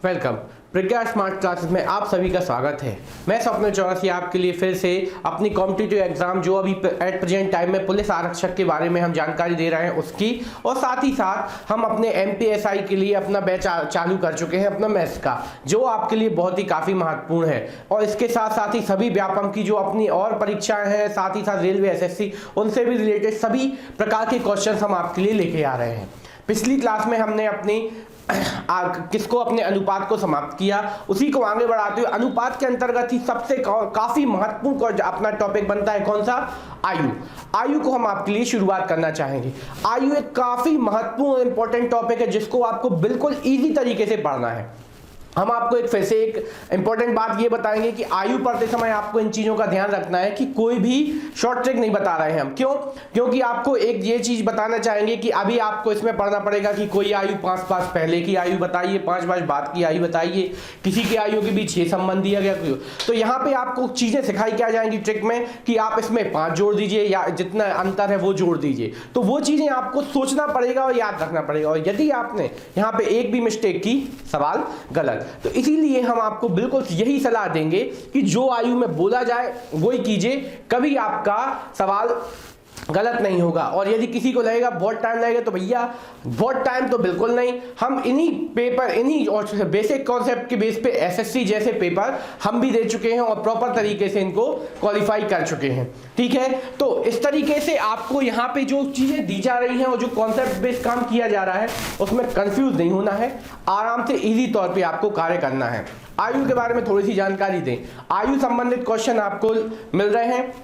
Welcome. प्रज्ञा smart classes में आप सभी का स्वागत है। मैं स्वप्न चौरसी आपके लिए फिर से अपनी कॉम्पिटिटिव एग्जाम जो अभी एट प्रेजेंट टाइम में पुलिस आरक्षक के बारे में हम जानकारी दे रहे हैं उसकी, और साथ ही साथ हम अपने एमपीएसआई के लिए अपना बैच चालू कर चुके हैं अपना मैथ्स का, जो आपके लिए बहुत ही काफ़ी महत्वपूर्ण है। और इसके साथ साथ ही सभी व्यापम की जो अपनी और परीक्षाएं हैं, साथ ही साथ रेलवे एसएससी, उनसे भी रिलेटेड सभी प्रकार के क्वेश्चन हम आपके लिए लेके आ रहे हैं। पिछली क्लास में हमने अपने अपने अनुपात को समाप्त किया, उसी को आगे बढ़ाते हुए अनुपात के अंतर्गत ही सबसे काफी महत्वपूर्ण अपना टॉपिक बनता है कौन सा? आयु। आयु को हम आपके लिए शुरुआत करना चाहेंगे। आयु एक काफी महत्वपूर्ण इंपॉर्टेंट टॉपिक है जिसको आपको बिल्कुल इजी तरीके से पढ़ना है। हम आपको एक फिर से एक इंपॉर्टेंट बात ये बताएंगे कि आयु पढ़ते समय आपको इन चीज़ों का ध्यान रखना है कि कोई भी शॉर्ट ट्रिक नहीं बता रहे हैं हम। क्यों? क्योंकि आपको एक ये चीज़ बताना चाहेंगे कि अभी आपको इसमें पढ़ना पड़ेगा कि कोई आयु 5 वर्ष पहले की आयु बताइए, 5 वर्ष बाद की आयु बताइए, किसी की आयु के बीच 6 संबंध दिया गया। तो यहाँ पे आपको चीज़ें सिखाई क्या जाएंगी ट्रिक में कि आप इसमें 5 जोड़ दीजिए या जितना अंतर है वो जोड़ दीजिए। तो वो चीज़ें आपको सोचना पड़ेगा और याद रखना पड़ेगा, और यदि आपने यहाँ पे एक भी मिस्टेक की, सवाल गलत। तो इसीलिए हम आपको बिल्कुल यही सलाह देंगे कि जो आयु में बोला जाए वही कीजिए, कभी आपका सवाल गलत नहीं होगा। और यदि किसी को लगेगा बहुत टाइम लगेगा, तो भैया बहुत टाइम तो बिल्कुल नहीं, हम इन्हीं पेपर, इन्हीं और बेसिक कॉन्सेप्ट के बेस पे एसएससी जैसे पेपर हम भी दे चुके हैं और प्रॉपर तरीके से इनको क्वालिफाई कर चुके हैं। ठीक है, तो इस तरीके से आपको यहाँ पे जो चीजें दी जा रही हैं और जो कॉन्सेप्ट बेस्ड काम किया जा रहा है उसमें कंफ्यूज नहीं होना है, आराम से इजी तौर पर आपको कार्य करना है। आयु के बारे में थोड़ी सी जानकारी दें। आयु संबंधित क्वेश्चन आपको मिल रहे हैं,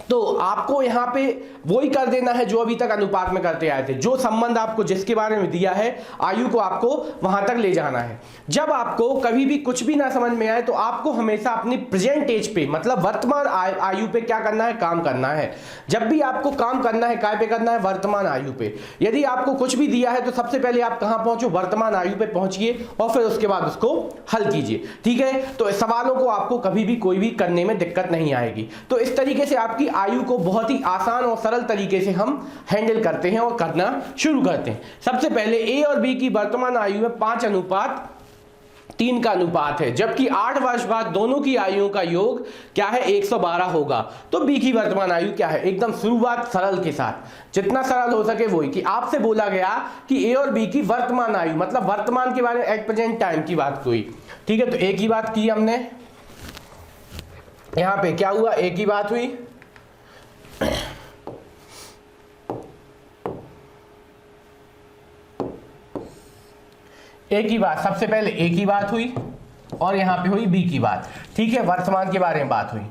तो आपको यहाँ पे वही कर देना है जो अभी तक अनुपात में करते आए थे। जो संबंध आपको जिसके बारे में दिया है, आयु को आपको वहां तक ले जाना है। जब आपको कभी भी कुछ भी ना समझ में आए तो आपको हमेशा अपनी प्रेजेंट एज पे, मतलब वर्तमान आयु पे क्या करना है? काम करना है। जब भी आपको काम करना है, काय पे करना है? वर्तमान आयु पे। यदि आपको कुछ भी दिया है तो सबसे पहले आप कहां पहुंचो? वर्तमान आयु पे पहुंचिए और फिर उसके बाद उसको हल कीजिए। ठीक है, तो सवालों को आपको कभी भी कोई भी करने में दिक्कत नहीं आएगी। तो इस तरीके से आपकी आयु को बहुत ही आसान और सरल तरीके से हम हैंडल करते हैं और करना शुरू करते हैं। सबसे पहले ए और बी की वर्तमान आयु में 5:3 का अनुपात है, जबकि 8 वर्ष बाद दोनों की आयुओं का योग क्या है? 112 होगा। तो बी की वर्तमान आयु क्या है? एकदम शुरुआत सरल के साथ, जितना सरल हो सके वही, कि आपसे बोला गया कि ए और बी की वर्तमान आयु, मतलब वर्तमान के बारे में, एट प्रेजेंट टाइम की बात हुई। ठीक है, तो ए की बात की हमने, यहां पे क्या हुआ? ए की बात हुई, ए की बात, सबसे पहले ए की बात हुई और यहां पे हुई बी की बात। ठीक है, वर्तमान के बारे में बात हुई,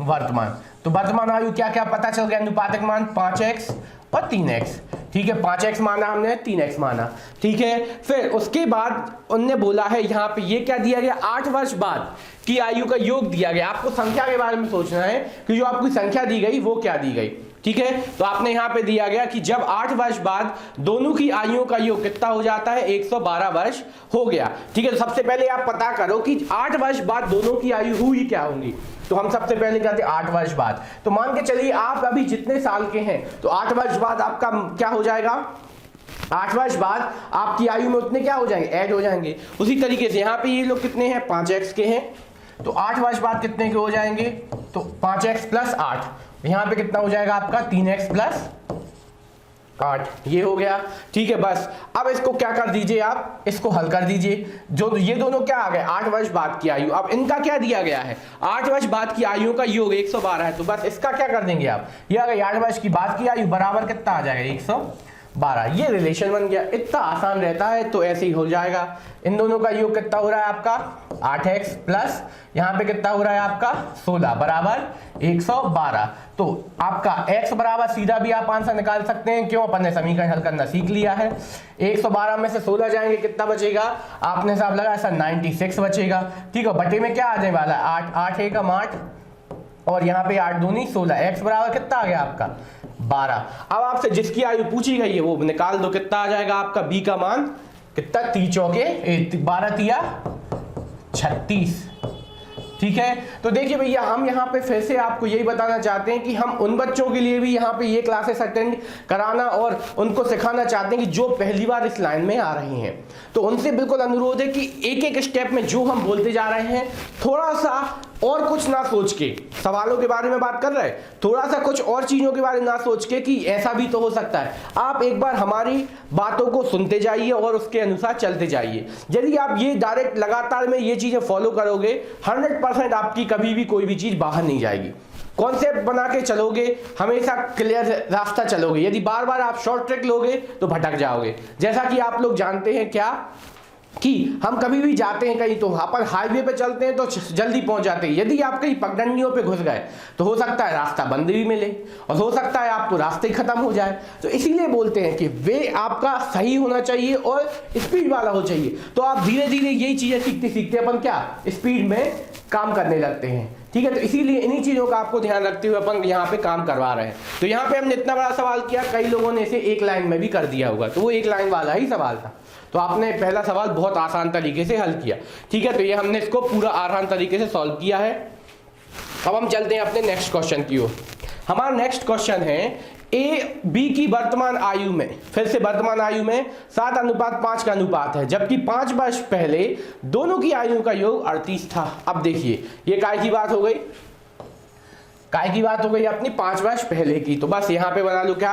वर्तमान। तो वर्तमान आयु क्या क्या पता चल गया? अनुपातिक मान 5x और 3x। ठीक है, 5x माना हमने, 3x माना। ठीक है, फिर उसके बाद उनने बोला है यहाँ पे ये क्या दिया गया? 8 वर्ष बाद की आयु का योग दिया गया। आपको संख्या के बारे में सोचना है कि जो आपकी संख्या दी गई वो क्या दी गई। ठीक है, तो आपने यहाँ पे दिया गया कि जब 8 वर्ष बाद दोनों की आयुओं का योग कितना हो जाता है? 112 वर्ष हो गया। ठीक है, तो सबसे पहले आप पता करो कि 8 वर्ष बाद दोनों की आयु हुई क्या होंगी। तो हम सबसे पहले कहते हैं 8 वर्ष बाद। तो मान के चलिए आप अभी जितने साल के हैं, तो 8 वर्ष बाद आपका क्या हो जाएगा? 8 वर्ष बाद आपकी आयु में उतने क्या हो जाएंगे? ऐड हो जाएंगे। उसी तरीके से यहाँ पे ये लोग कितने हैं? 5x के हैं, तो 8 वर्ष बाद कितने के हो जाएंगे? तो 5x प्लस 8, यहाँ पे कितना हो जाएगा आपका? 3x प्लस 8, ये हो गया। ठीक है, बस अब इसको क्या कर दीजिए, आप इसको हल कर दीजिए। जो ये दोनों क्या आ गए? 8 वर्ष बाद की आयु। अब इनका क्या दिया गया है? 8 वर्ष बाद की आयु का योग 112 है, तो बस इसका क्या कर देंगे आप? ये आ गया 8 वर्ष की बाद की आयु बराबर कितना आ जाएगा? 112। ये रिलेशन बन गया। इतना आसान रहता है, तो ऐसे ही हो जाएगा। इन दोनों का योग कितना हो रहा है आपका? 8x प्लस यहाँ पे कितना हो रहा है आपका? 16 बराबर 112। तो आपका x बराबर सीधा भी आप आंसर निकाल सकते हैं। क्यों? अपन ने समीकरण हल करना सीख लिया है। 112 में से 16 जाएंगे, कितना बचेगा? आपने हिसाब लगाया सर 96 बचेगा। ठीक है, बटे में क्या आ जाने वाला है? 8, 8 एकम 8 और यहाँ पे 8 दूनी 16। x बराबर कितना आ गया आपका? 12। अब आपसे जिसकी आयु पूछी गई है वो निकाल दो, कितना आ जाएगा आपका? b का मान कितना? 3 चौके 12 तिया 36। ठीक है। तो देखिए भैया, हम यहाँ पे फिर से आपको यही बताना चाहते हैं कि हम उन बच्चों के लिए भी यहाँ पे ये क्लासेस अटेंड कराना और उनको सिखाना चाहते हैं कि जो पहली बार इस लाइन में आ रहे हैं। तो उनसे बिल्कुल अनुरोध है कि एक एक स्टेप में जो हम बोलते जा रहे हैं थोड़ा सा और कुछ ना सोच के, सवालों के बारे में बात कर रहे हैं, थोड़ा सा कुछ और चीजों के बारे में ना सोच के कि ऐसा भी तो हो सकता है। आप एक बार हमारी बातों को सुनते जाइए और उसके अनुसार चलते जाइए। यदि आप ये डायरेक्ट लगातार में ये चीजें फॉलो करोगे 100% आपकी कभी भी कोई भी चीज बाहर नहीं जाएगी। कॉन्सेप्ट बना के चलोगे, हमेशा क्लियर रास्ता चलोगे। यदि बार बार आप शॉर्ट ट्रिक लोगे तो भटक जाओगे। जैसा कि आप लोग जानते हैं क्या कि हम कभी भी जाते हैं कहीं तो अपन हाईवे पे चलते हैं तो जल्दी पहुंच जाते हैं। यदि आप कहीं पगडंडियों पे घुस गए तो हो सकता है रास्ता बंद भी मिले और हो सकता है आपको रास्ते खत्म हो जाए। तो इसीलिए बोलते हैं कि वे आपका सही होना चाहिए और स्पीड वाला हो चाहिए। तो आप धीरे धीरे यही चीजें सीखते सीखते अपन क्या स्पीड में काम करने लगते हैं। ठीक है, तो इसीलिए इन्हीं चीजों का आपको ध्यान रखते हुए अपन यहाँ पे काम करवा रहे हैं। तो यहाँ पे हमने इतना बड़ा सवाल किया, कई लोगों ने इसे एक लाइन में भी कर दिया होगा, तो वो एक लाइन वाला ही सवाल था। तो आपने पहला सवाल बहुत आसान तरीके से हल किया। ठीक है, तो ये हमने इसको पूरा आसान तरीके से सॉल्व किया है। अब हम चलते हैं अपने नेक्स्ट क्वेश्चन की ओर। हमारा नेक्स्ट क्वेश्चन है ए बी की वर्तमान आयु में, फिर से वर्तमान आयु में 7:5 का अनुपात है, जबकि 5 वर्ष पहले दोनों की आयु का योग 38 था। अब देखिए ये काय की बात हो गई, काय की बात हो गई अपनी 5 वर्ष पहले की। तो बस यहाँ पे बना लो क्या,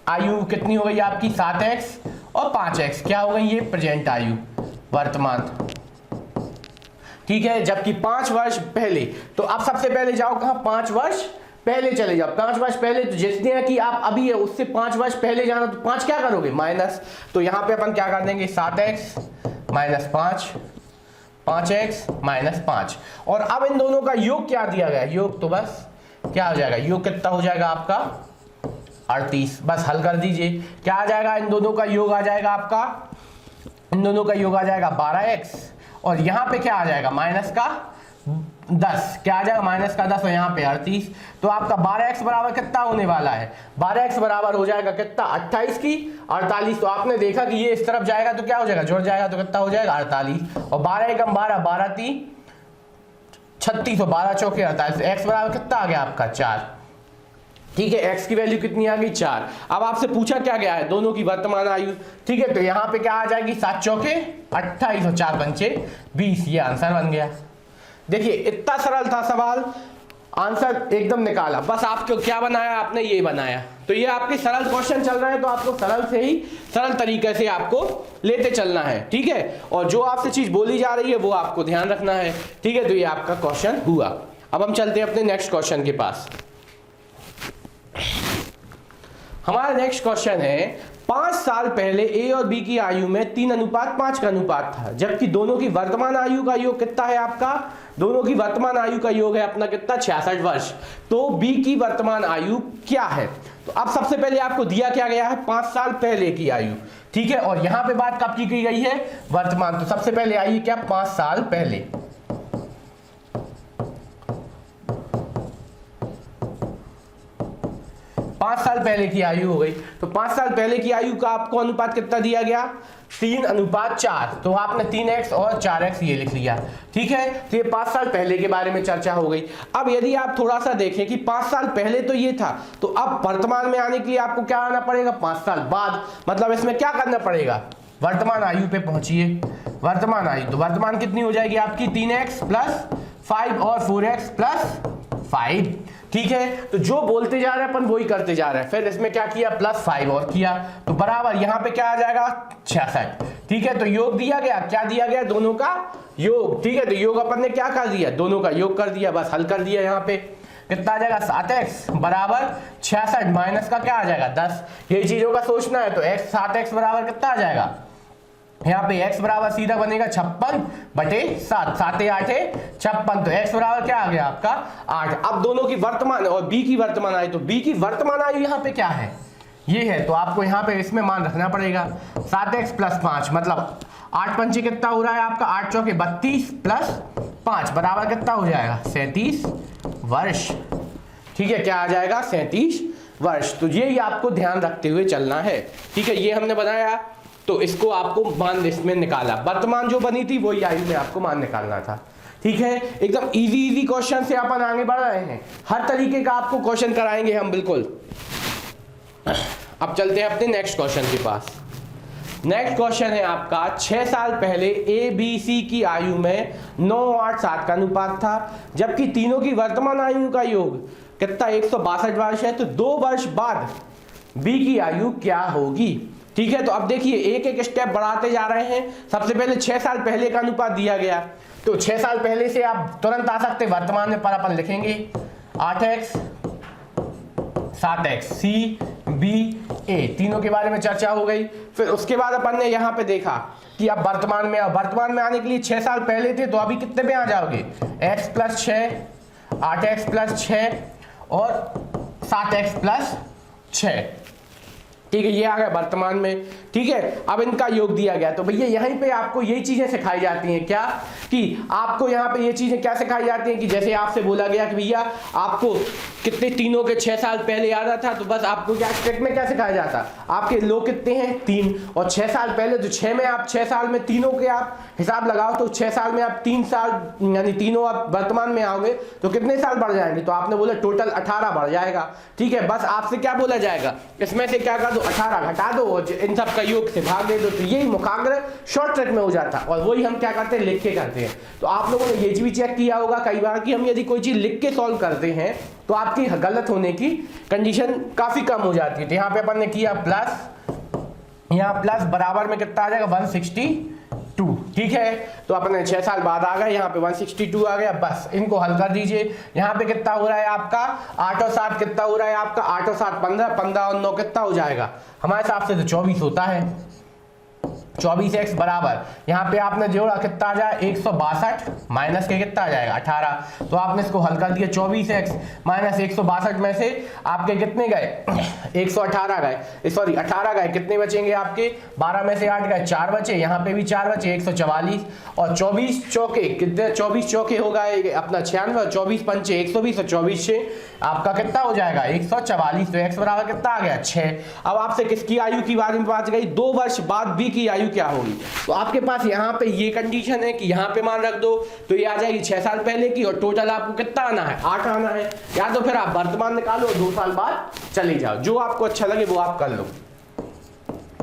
आयु कितनी हो गई आपकी 7x और 5x क्या हो गई, ये प्रेजेंट आयु वर्तमान। ठीक है, जबकि 5 वर्ष पहले, तो आप सबसे पहले जाओ कहां, 5 वर्ष पहले चले जाओ। 5 वर्ष पहले तो जितने हैं कि आप अभी है उससे 5 वर्ष पहले जाना, तो 5 क्या करोगे माइनस। तो यहां पे अपन क्या कर देंगे 7x माइनस 5, 5x माइनस 5। और अब इन दोनों का योग क्या दिया गया, योग तो बस क्या हो जाएगा, योग कितना हो जाएगा आपका 38। बस हल कर दीजिए, क्या आ जाएगा, इन दोनों का योग आ जाएगा आपका, इन दोनों का योग आ जाएगा 12x और यहां पे क्या आ जाएगा माइनस का 10, क्या आ जाएगा माइनस का 10 और यहाँ पे 38। तो आपका 12x बराबर कितना होने वाला है, 12x बराबर हो जाएगा कितना 28 की 48। तो आपने देखा कि ये इस तरफ जाएगा तो क्या हो जाएगा, जुड़ जाएगा तो कितना हो जाएगा 48 और 12 एकम 12, 12 3 36 और 12 चौके 48। x बराबर कितना आ गया आपका 4। ठीक है, x की वैल्यू कितनी आ गई 4। अब आपसे पूछा क्या गया है, दोनों की वर्तमान आयु। ठीक है, तो यहाँ पे क्या आ जाएगी 7 चौके 28 और 4 पंचे 20, ये आंसर बन गया। देखिए इतना सरल था सवाल, आंसर एकदम निकाला। बस आपको क्या बनाया, आपने ये बनाया। तो ये आपके सरल क्वेश्चन चल रहे हैं, तो आपको सरल से ही सरल तरीके से आपको लेते चलना है। ठीक है, और जो आपसे चीज बोली जा रही है वो आपको ध्यान रखना है। ठीक है, तो ये आपका क्वेश्चन हुआ। अब हम चलते हैं अपने नेक्स्ट क्वेश्चन के पास। हमारा नेक्स्ट क्वेश्चन है 5 साल पहले ए और बी की आयु में 3:5 का अनुपात था, जबकि दोनों की वर्तमान आयु का योग कितना है आपका, दोनों की वर्तमान आयु का योग है अपना कितना 66 वर्ष। तो बी की वर्तमान आयु क्या है, तो अब सबसे पहले आपको दिया क्या गया है 5 साल पहले की आयु। ठीक है, और यहां पे बात कब की गई है, वर्तमान। तो सबसे पहले आइए क्या 5 साल पहले, 5 साल पहले की आयु हो गई। तो 5 साल पहले की आयु का आपको अनुपात कितना दिया गया 3:4। तो आपने 3x और 4x ये लिख लिया। ठीक है, तो ये 5 साल पहले के बारे में चर्चा हो गई। अब यदि आप थोड़ा सा देखें कि 5 साल पहले तो ये था, तो अब वर्तमान में आने के लिए आपको क्या आना पड़ेगा 5 साल बाद। मतलब इसमें क्या करना पड़ेगा, वर्तमान आयु पे पहुंचिए, वर्तमान आयु। तो वर्तमान कितनी हो जाएगी आपकी 3x प्लस 5 और 4x प्लस 5। ठीक है, तो जो बोलते जा रहे हैं अपन वही करते जा रहे हैं। फिर इसमें क्या किया प्लस 5 और किया, तो बराबर यहां पे क्या आ जाएगा 66। ठीक है, तो योग दिया गया, क्या दिया गया दोनों का योग। ठीक है, तो योग अपन ने क्या कर दिया, दोनों का योग कर दिया, बस हल कर दिया। यहाँ पे कितना आ जाएगा 7x बराबर 66 माइनस का क्या आ जाएगा 10। ये चीजों का सोचना है, तो x 7x बराबर कितना आ जाएगा, यहाँ पे x बराबर सीधा बनेगा 56/7, 7 8 56। तो x बराबर क्या आ गया आपका 8। अब दोनों की वर्तमान और b की वर्तमान आयु, तो b की वर्तमान आयु यहाँ पे क्या है, ये है। तो आपको यहाँ पे इसमें मान रखना पड़ेगा 7x प्लस 5, मतलब 8 पंचे कितना हो रहा है आपका 8 चौके 32 प्लस 5 बराबर कितना हो जाएगा 37 वर्ष। ठीक है, क्या आ जाएगा 37 वर्ष। तो ये आपको ध्यान रखते हुए चलना है। ठीक है, ये हमने बनाया, तो इसको आपको मान इसमें निकाला, वर्तमान जो बनी थी वही आयु में आपको मान निकालना था। ठीक है, एकदम इजी क्वेश्चन से अपन आगे बढ़ रहे हैं, हर तरीके का आपको क्वेश्चन कराएंगे हम बिल्कुल। अब चलते हैं अपने नेक्स्ट क्वेश्चन के पास। नेक्स्ट क्वेश्चन है आपका 6 साल पहले ए बी सी की आयु में 9, 8, 7 का अनुपात था, जबकि तीनों की वर्तमान आयु का योग कितना 162 वर्ष है, तो 2 वर्ष बाद बी की आयु क्या होगी। ठीक है, तो अब देखिए एक एक स्टेप बढ़ाते जा रहे हैं। सबसे पहले 6 साल पहले का अनुपात दिया गया, तो 6 साल पहले से आप तुरंत आ सकते वर्तमान में, पर अपन लिखेंगे 8x 7x सी बी ए, तीनों के बारे में चर्चा हो गई। फिर उसके बाद अपन ने यहाँ पे देखा कि अब वर्तमान में, अब वर्तमान में आने के लिए 6 साल पहले थे, तो अभी कितने पे आ जाओगे, x + 6 8x + 6 और 7x + 6। ठीक है, ये आ गया वर्तमान में। ठीक है, अब इनका योग दिया गया, तो भैया यहीं पे आपको यही चीजें सिखाई जाती हैं, क्या कि आपको यहाँ पे ये चीजें क्या सिखाई जाती हैं कि जैसे आपसे बोला गया कि भैया आपको कितने तीनों के 6 साल पहले याद था, तो बस आपको क्या स्टेप में क्या सिखाया जाता, आपके लोग कितने हैं 3, और 6 साल पहले, तो 6 में आप 6 साल में तीनों के आप हिसाब लगाओ, तो 6 साल में आप 3 साल यानी तीनों आप वर्तमान में आओगे तो कितने साल बढ़ जाएंगे, तो आपने बोला टोटल 18 बढ़ जाएगा। ठीक है, बस आपसे क्या बोला जाएगा, इसमें से क्या कर दो 18 घटा दो और इन सब का योग से भाग दे दो, तो यही मुखाग्र शॉर्ट ट्रिक में हो जाता, और वही हम क्या करते हैं लिख के करते हैं। तो आप लोगों ने ये भी चेक किया होगा कई बार कि हम यदि कोई चीज लिख के सॉल्व करते हैं तो आपकी गलत होने की कंडीशन काफी कम हो जाती है। तो यहाँ पे अपन ने किया प्लस, यहाँ प्लस बराबर में कितना आ जाएगा 162। ठीक है, तो अपने 6 साल बाद आ गए, यहाँ पे 162 आ गया। बस इनको हल कर दीजिए। यहाँ पे कितना हो रहा है आपका 8 और 7 कितना हो रहा है आपका 8 और 7 15, 15 और 9 कितना हो जाएगा हमारे हिसाब से तो 24 होता है। 24x बराबर यहाँ पे आपने जोड़ा कितना आ जाए 162 माइनस के कितना आ जाएगा 18, तो आपने इसको हल कर दिया। 24x माइनस 162 में से आपके कितने गए 118 गए, सॉरी 18 गए, कितने बचेंगे आपके 12 में से 8 गए 4 बचे, यहाँ पे भी 4 बचे 144, और 24 चौके कितने 24 चौके हो गए अपना 96, 24 पंचे 120 और 24 से आपका कितना हो जाएगा 144, तो x बराबर कितना आ गया 6। अब आपसे किसकी आयु की बारे में बात गई, 2 वर्ष बाद b की आयु क्या होगी, तो आपके पास यहाँ पे ये कंडीशन है कि यहाँ पे मान रख दो, तो ये आ जाएगी 6 साल पहले की, और टोटल आपको कितना आना है 8 आना है, या तो फिर आप वर्तमान निकालो 2 साल बाद चले जाओ, जो आपको अच्छा लगे वो आप कर लो।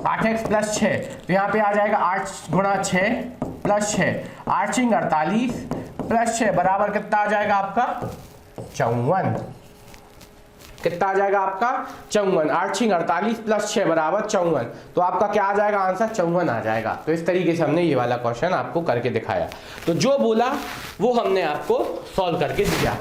8x + 6, तो यहाँ पे आ जाएगा 8 × 6 + 6, 8 × 48 + 6 बराबर कितना आ जाएगा आपका 54, कितना आ जाएगा आपका 54, 8 × 48 + 6 बराबर 54, तो आपका क्या आ जाएगा आंसर 54 आ जाएगा। तो इस तरीके से हमने ये वाला क्वेश्चन आपको करके दिखाया, तो जो बोला वो हमने आपको सॉल्व करके दिया,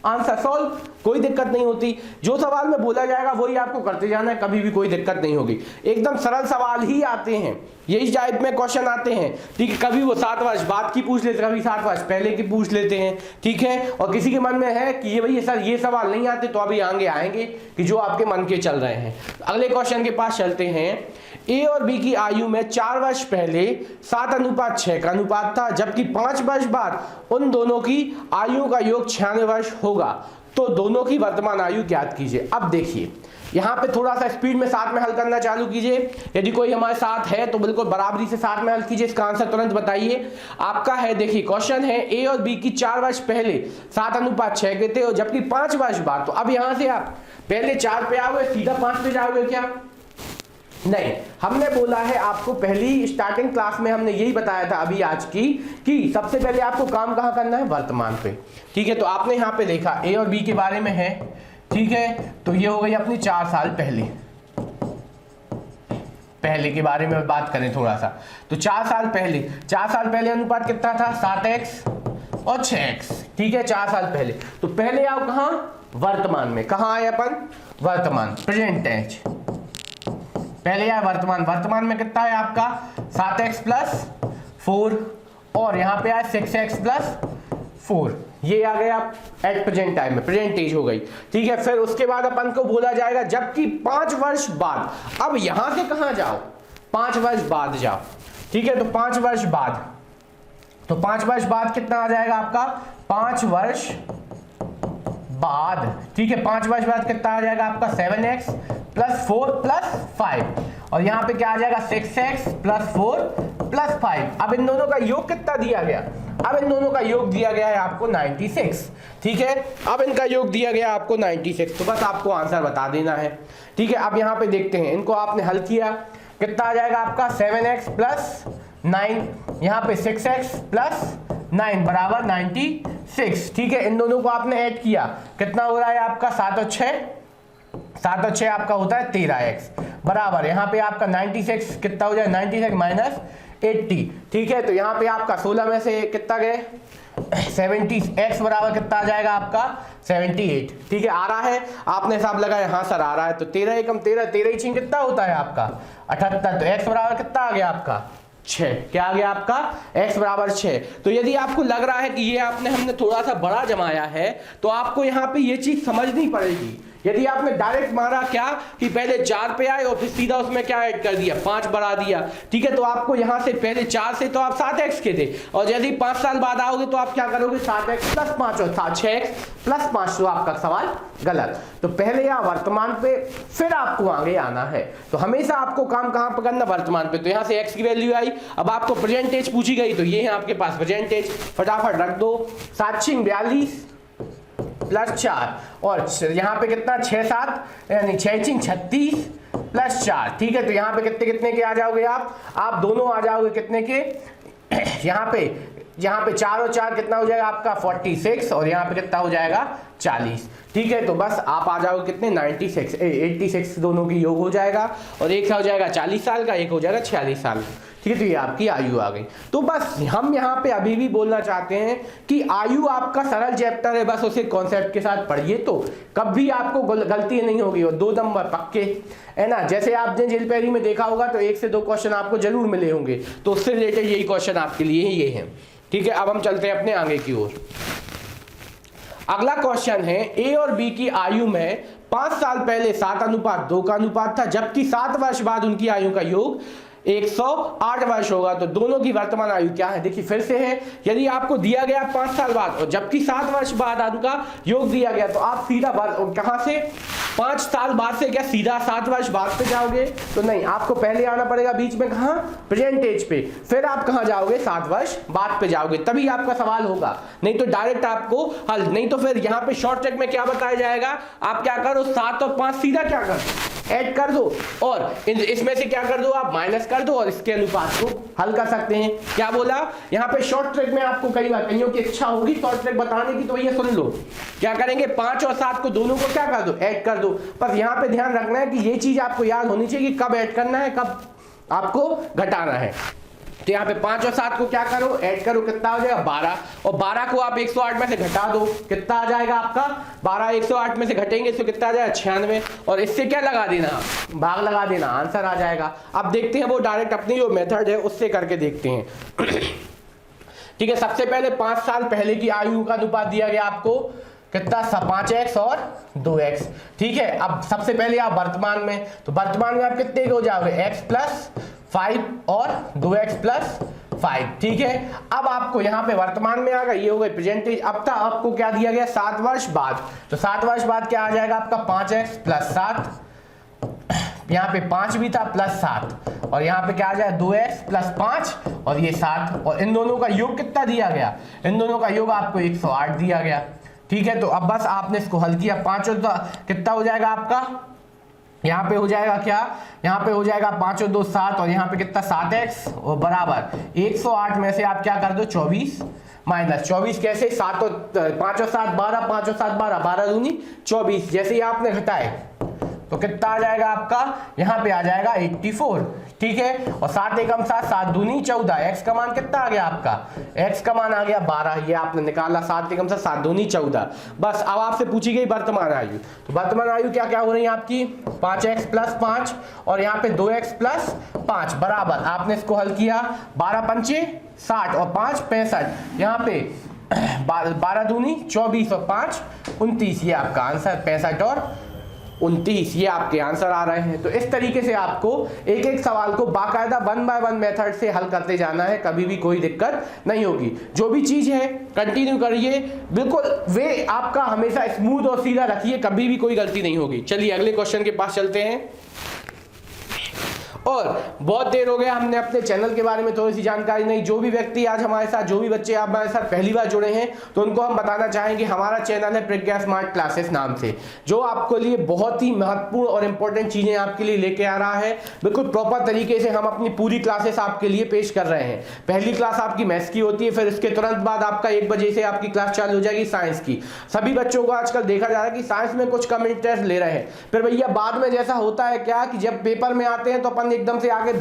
आंसर सॉल्व, कोई दिक्कत नहीं होती, जो सवाल में बोला जाएगा वही आपको करते जाना है, कभी भी कोई दिक्कत नहीं होगी, एकदम सरल सवाल ही आते हैं, यही टाइप में क्वेश्चन आते हैं। ठीक है, कभी वो 7 वर्ष बाद की पूछ लेते, कभी 7 वर्ष पहले की पूछ लेते हैं। ठीक है, और किसी के मन में है कि ये भाई सर ये सवाल नहीं आते, तो अभी आगे आएंगे कि जो आपके मन के चल रहे हैं। अगले क्वेश्चन के पास चलते हैं। ए और बी की आयु में 4 वर्ष पहले 7:6 का अनुपात था, जबकि 5 वर्ष बाद उन दोनों की आयु का योग 96 वर्ष होगा, तो दोनों की वर्तमान आयु ज्ञात कीजिए। अब देखिए यहाँ पे थोड़ा सा स्पीड में साथ में हल करना चालू कीजिए, यदि कोई हमारे साथ है तो बिल्कुल बराबरी से साथ में हल कीजिए, इसका आंसर तुरंत बताइए। आपका है, देखिए क्वेश्चन है ए और बी की 4 वर्ष पहले 7:6 के थे, और जबकि 5 वर्ष बाद, तो अब यहाँ से आप पहले 4 पे आओगे सीधा 5 पे जाओगे क्या, नहीं, हमने बोला है आपको पहली स्टार्टिंग क्लास में हमने यही बताया था अभी आज की, कि सबसे पहले आपको काम कहाँ करना है वर्तमान पे। ठीक है, तो आपने यहाँ पे देखा ए और बी के बारे में है, ठीक है, तो ये हो गई अपनी 4 साल पहले के बारे में बात करें थोड़ा सा, तो 4 साल पहले अनुपात कितना था 7x और 6x। ठीक है, 4 साल पहले, तो पहले आओ कहाँ वर्तमान में, कहाँ आए अपन वर्तमान प्रेजेंट टेंस, पहले आया वर्तमान में कितना है आपका 7x + 4, और यहाँ पे आया 6x + 4, ये आ गया एट प्रेजेंट टाइम में, प्रेजेंट एज हो गई। ठीक है, फिर उसके बाद अपन को बोला जाएगा जबकि 5 वर्ष बाद, अब यहां से कहां जाओ 5 वर्ष बाद जाओ। ठीक है, तो 5 वर्ष बाद, तो 5 वर्ष बाद कितना आ जाएगा आपका 5 वर्ष बाद। ठीक है, 5 वर्ष बाद कितना आ जाएगा आपका 7x + 4 + 5, और यहाँ पे क्या आ जाएगा 6x + 4 प्लस 5। अब इन दोनों का योग कितना दिया गया? अब इन दोनों का योग दिया गया है आपको 96, ठीक है। अब इनका योग दिया गया आपको 96, तो बस आपको आंसर बता देना है, ठीक है। अब यहाँ पे देखते हैं, इनको आपने हल किया, कितना आ जाएगा आपका 7x प्लस 9, यहाँ पे 6x प्लस 9 बराबर 96, ठीक है। इन दोनों को आपने ऐड किया, कितना हो रहा है आपका 7 और 6 आपका होता है 13x बराबर, यहाँ पे आपका 96 कितना हो जाए 96 माइनस 80, ठीक है। तो यहाँ पे आपका 16 में से कितना गए 70x बराबर कितना आ जाएगा आपका 78, ठीक है। आ रहा है, आपने हिसाब लगाया, हाँ सर आ रहा है। तो 13 एकम 13, 13 छीन कितना होता है आपका 78, तो x बराबर कितना आ गया आपका 6, क्या आ गया आपका x बराबर 6। तो यदि आपको लग रहा है कि ये हमने थोड़ा सा बड़ा जमाया है, तो आपको यहाँ पे ये चीज समझनी पड़ेगी। यदि आपने डायरेक्ट मारा क्या कि पहले 4 पे आए और फिर सीधा उसमें क्या ऐड कर दिया 5 बढ़ा दिया, ठीक है, तो आपको यहाँ से पहले 4 से तो आप 7x के थे, और यदि 5 साल बाद आओगे तो आप क्या करोगे 7x प्लस 5 और 6x प्लस 5, तो आपका सवाल गलत। तो पहले या वर्तमान पे, फिर आपको आगे आना है। तो हमेशा आपको काम कहाँ पर करना, वर्तमान पे। तो यहाँ से x की वैल्यू आई, अब आपको प्रेजेंटेज पूछी गई, तो ये है आपके पास प्रेजेंटेज, फटाफट रख दो। 7 छिंग 42 प्लस 4, और यहाँ पे कितना 6 7 यानी 6 छिंग 36 प्लस 4, ठीक है। तो यहाँ पे कितने के आ जाओगे आप दोनों आ जाओगे कितने के, यहाँ पे 4 और 4 कितना हो जाएगा आपका 46, और यहाँ पे कितना हो जाएगा 40, ठीक है। तो बस आप आ जाओगे कितने 86 दोनों की योग हो जाएगा, और एक हो जाएगा 40 साल का, एक हो जाएगा 46 साल, ठीक है। तो ये आपकी आयु आ गई। तो बस हम यहाँ पे अभी भी बोलना चाहते हैं कि आयु आपका सरल चैप्टर है, बस उसे कॉन्सेप्ट के साथ पढ़िए तो कभी आपको गलती नहीं होगी, और 2 नंबर पक्के है ना। जैसे आपने जेल पैरी में देखा होगा तो 1 से 2 क्वेश्चन आपको जरूर मिले होंगे, तो उससे रिलेटेड यही क्वेश्चन आपके लिए ये है, ठीक है। अब हम चलते हैं अपने आगे की ओर। अगला क्वेश्चन है, ए और बी की आयु में 5 साल पहले 7:2 का अनुपात था, जबकि 7 वर्ष बाद उनकी आयु का योग 108 वर्ष होगा, तो दोनों की वर्तमान आयु क्या है। देखिए फिर से है, यदि आपको दिया गया 5 साल बाद और जबकि 7 वर्ष बाद उनका योग दिया गया, तो आप सीधा कहां से 5 साल बाद से क्या सीधा 7 वर्ष बाद पे जाओगे, तो नहीं, आपको पहले आना पड़ेगा बीच में, कहां प्रेजेंटेज पे, फिर आप कहां जाओगे 7 वर्ष बाद पे जाओगे, तभी आपका सवाल होगा। नहीं तो डायरेक्ट आपको हल, नहीं तो फिर यहाँ पे शॉर्ट ट्रिक में क्या बताया जाएगा, आप क्या करो 7 और 5 सीधा क्या करो ऐड कर दो, और इसमें से क्या कर दो आप माइनस कर दो, और इसके अनुपात को हल कर सकते हैं। क्या बोला यहाँ पे शॉर्ट ट्रिक में, आपको कई बार कईयों की इच्छा होगी शॉर्ट ट्रिक बताने की, तो ये सुन लो, क्या करेंगे 5 और 7 को दोनों को क्या कर दो ऐड कर दो। पर यहाँ पे ध्यान रखना है कि ये चीज आपको याद होनी चाहिए कि कब ऐड करना है, कब आपको घटाना है। तो यहाँ पे 5 और 7 को क्या करो ऐड करो, कितना हो जाएगा 12, और 12 को आप 108 में से घटा दो, कितना आ जाएगा आपका 12 108 में से घटेंगे तो कितना आ जाएगा 96, और इससे क्या लगा देना भाग लगा देना, आंसर आ जाएगा। अब देखते हैं वो डायरेक्ट अपनी जो मेथड है उससे करके देखते हैं। ठीक है, सबसे पहले 5 साल पहले की आयु का अनुपात दिया गया आपको कितना 5x और 2x, ठीक है। अब सबसे पहले आप वर्तमान में, तो वर्तमान में आप कितने के हो जाओगे x प्लस 5 और 2x प्लस 5, ठीक है। अब आपको यहाँ पे वर्तमान में आ गया, ये हो गई प्रेजेंटेज। अब तक आपको क्या दिया गया 7 वर्ष बाद, तो 7 वर्ष बाद क्या आ जाएगा आपका 5x प्लस 7, यहाँ पे 5 भी था प्लस 7, और यहाँ पे क्या आ जाए 2x प्लस 5 और ये 7, और इन दोनों का योग कितना दिया गया, इन दोनों का योग आपको 108 दिया गया, ठीक है। तो अब बस आपने इसको हल किया, 5 और 2 कितना हो जाएगा आपका, यहाँ पे हो जाएगा क्या, यहाँ पे हो जाएगा 5 और 2 7, और यहाँ पे कितना 7x और बराबर 108 में से आप क्या कर दो 24 माइनस 24, कैसे 7 और 5 और 7 12, 5 और 7 12, 12 दूनी 24, जैसे ही आपने घटाए तो कितना आ जाएगा आपका, यहाँ पे आ जाएगा 84, ठीक है। और 7 एकम 7, 7 दूनी 14, x का मान कितना आ गया आपका, x का मान आ गया 12, ये आपने निकाला 7 एकम 7, 7 दूनी 14। बस अब आपसे पूछी गई वर्तमान आयु, तो वर्तमान आयु क्या क्या हो रही है आपकी 5x प्लस 5 और यहाँ पे 2x प्लस 5 बराबर, आपने इसको हल किया 12 पंचे 60 और 5 65, यहाँ पे 12 दूनी 24 और 5 29, ये आपका आंसर 65 और 29, ये आपके आंसर आ रहे हैं। तो इस तरीके से आपको एक एक सवाल को बाकायदा 1 बाय 1 मेथड से हल करते जाना है, कभी भी कोई दिक्कत नहीं होगी। जो भी चीज है कंटिन्यू करिए, बिल्कुल वे आपका हमेशा स्मूथ और सीधा रखिए, कभी भी कोई गलती नहीं होगी। चलिए अगले क्वेश्चन के पास चलते हैं। और बहुत देर हो गया हमने अपने चैनल के बारे में थोड़ी सी जानकारी नहीं। जो भी व्यक्ति आज हमारे साथ, जो भी बच्चे आप हमारे साथ पहली बार जुड़े हैं, तो उनको हम बताना चाहेंगे हमारा चैनल है प्रज्ञा स्मार्ट क्लासेस नाम से, जो आपको लिए बहुत ही महत्वपूर्ण और इंपॉर्टेंट चीजें आपके लिए लेके आ रहा है। बिल्कुल प्रॉपर तरीके से हम अपनी पूरी क्लासेस आपके लिए पेश कर रहे हैं। पहली क्लास आपकी मैथ्स की होती है, फिर इसके तुरंत बाद आपका 1 बजे से आपकी क्लास चालू हो जाएगी साइंस की। सभी बच्चों को आजकल देखा जा रहा है कि साइंस में कुछ कम इंटरेस्ट ले रहे हैं, फिर भैया बाद में जैसा होता है क्या कि जब पेपर में आते हैं तो अपन एकदम से आगे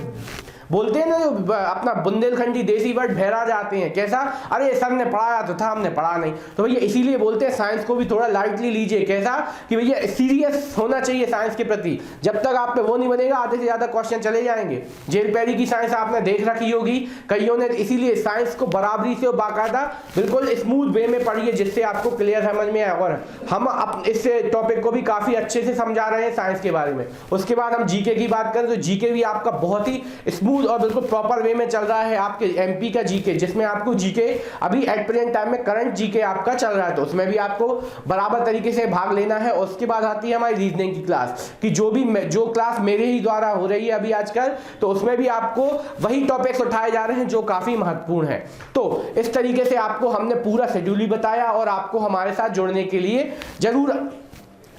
बोलते हैं ना, जो अपना बुंदेलखंडी देसी वर्ड भैरा जाते हैं। कैसा? अरे सर ने पढ़ाया तो था, हमने पढ़ा नहीं। तो भैया इसीलिए बोलते हैं साइंस को भी थोड़ा लाइटली लीजिए। कैसा कि भैया सीरियस होना चाहिए साइंस के प्रति। जब तक आप पे वो नहीं बनेगा, आधे से ज्यादा क्वेश्चन चले जाएंगे। जेल पेरी की साइंस आपने देख रखी होगी कईयों ने, इसीलिए साइंस को बराबरी से और बाकायदा बिल्कुल स्मूथ वे में पढ़िए, जिससे आपको क्लियर समझ में आए। और हम इस टॉपिक को भी काफी अच्छे से समझा रहे हैं साइंस के बारे में। उसके बाद हम जीके की बात करें तो जीके भी आपका बहुत ही स्मूथ और बिल्कुल प्रॉपर वे में चल रहा है। आपके एमपी का जीके, जिसमें आपको जीके अभी एट प्रेजेंट टाइम में करंट जीके आपका चल रहा है, तो उसमें भी आपको बराबर तरीके से भाग लेना है। उसके बाद आती है हमारी रीजनिंग की क्लास, कि जो क्लास मेरे ही द्वारा हो रही है अभी आजकल, तो उसमें भी आपको वही टॉपिक्स उठाए जा रहे हैं जो काफी महत्वपूर्ण है। तो इस तरीके से आपको हमने पूरा शेड्यूल ही बताया और आपको हमारे साथ जुड़ने के लिए जरूर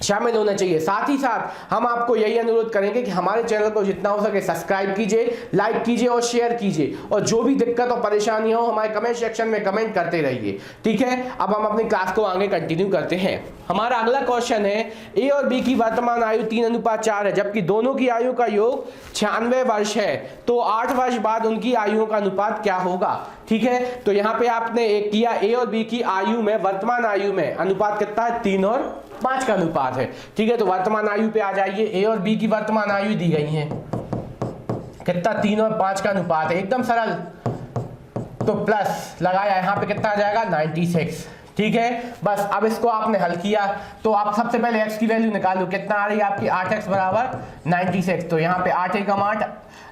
शामिल होना चाहिए। साथ ही साथ हम आपको यही अनुरोध करेंगे कि हमारे चैनल को जितना हो सके सब्सक्राइब कीजिए, लाइक कीजिए और शेयर कीजिए, और जो भी दिक्कत और परेशानी हो हमारे कमेंट सेक्शन में कमेंट करते रहिए। ठीक है, अब हम अपनी क्लास को आगे कंटिन्यू करते हैं। हमारा अगला क्वेश्चन है, ए और बी की वर्तमान आयु 3:4 है, जबकि दोनों की आयु का योग 96 वर्ष है, तो 8 वर्ष बाद उनकी आयुओं का अनुपात क्या होगा? ठीक है, तो यहाँ पे आपने एक किया ए और बी की आयु में, वर्तमान आयु में अनुपात कितना है? 3 और 5 का अनुपात है। ठीक है, तो वर्तमान आयु पे आ जाइए। ए और बी की वर्तमान आयु दी गई है, कितना? 3 और 5 का अनुपात है, एकदम सरल। तो प्लस लगाया, यहाँ पे कितना आ जाएगा? 96। ठीक है, बस अब इसको आपने हल किया तो आप सबसे पहले x की वैल्यू निकालो, कितना आ रही है आपकी? 8x बराबर 96। तो यहाँ पे 8 एकम 8,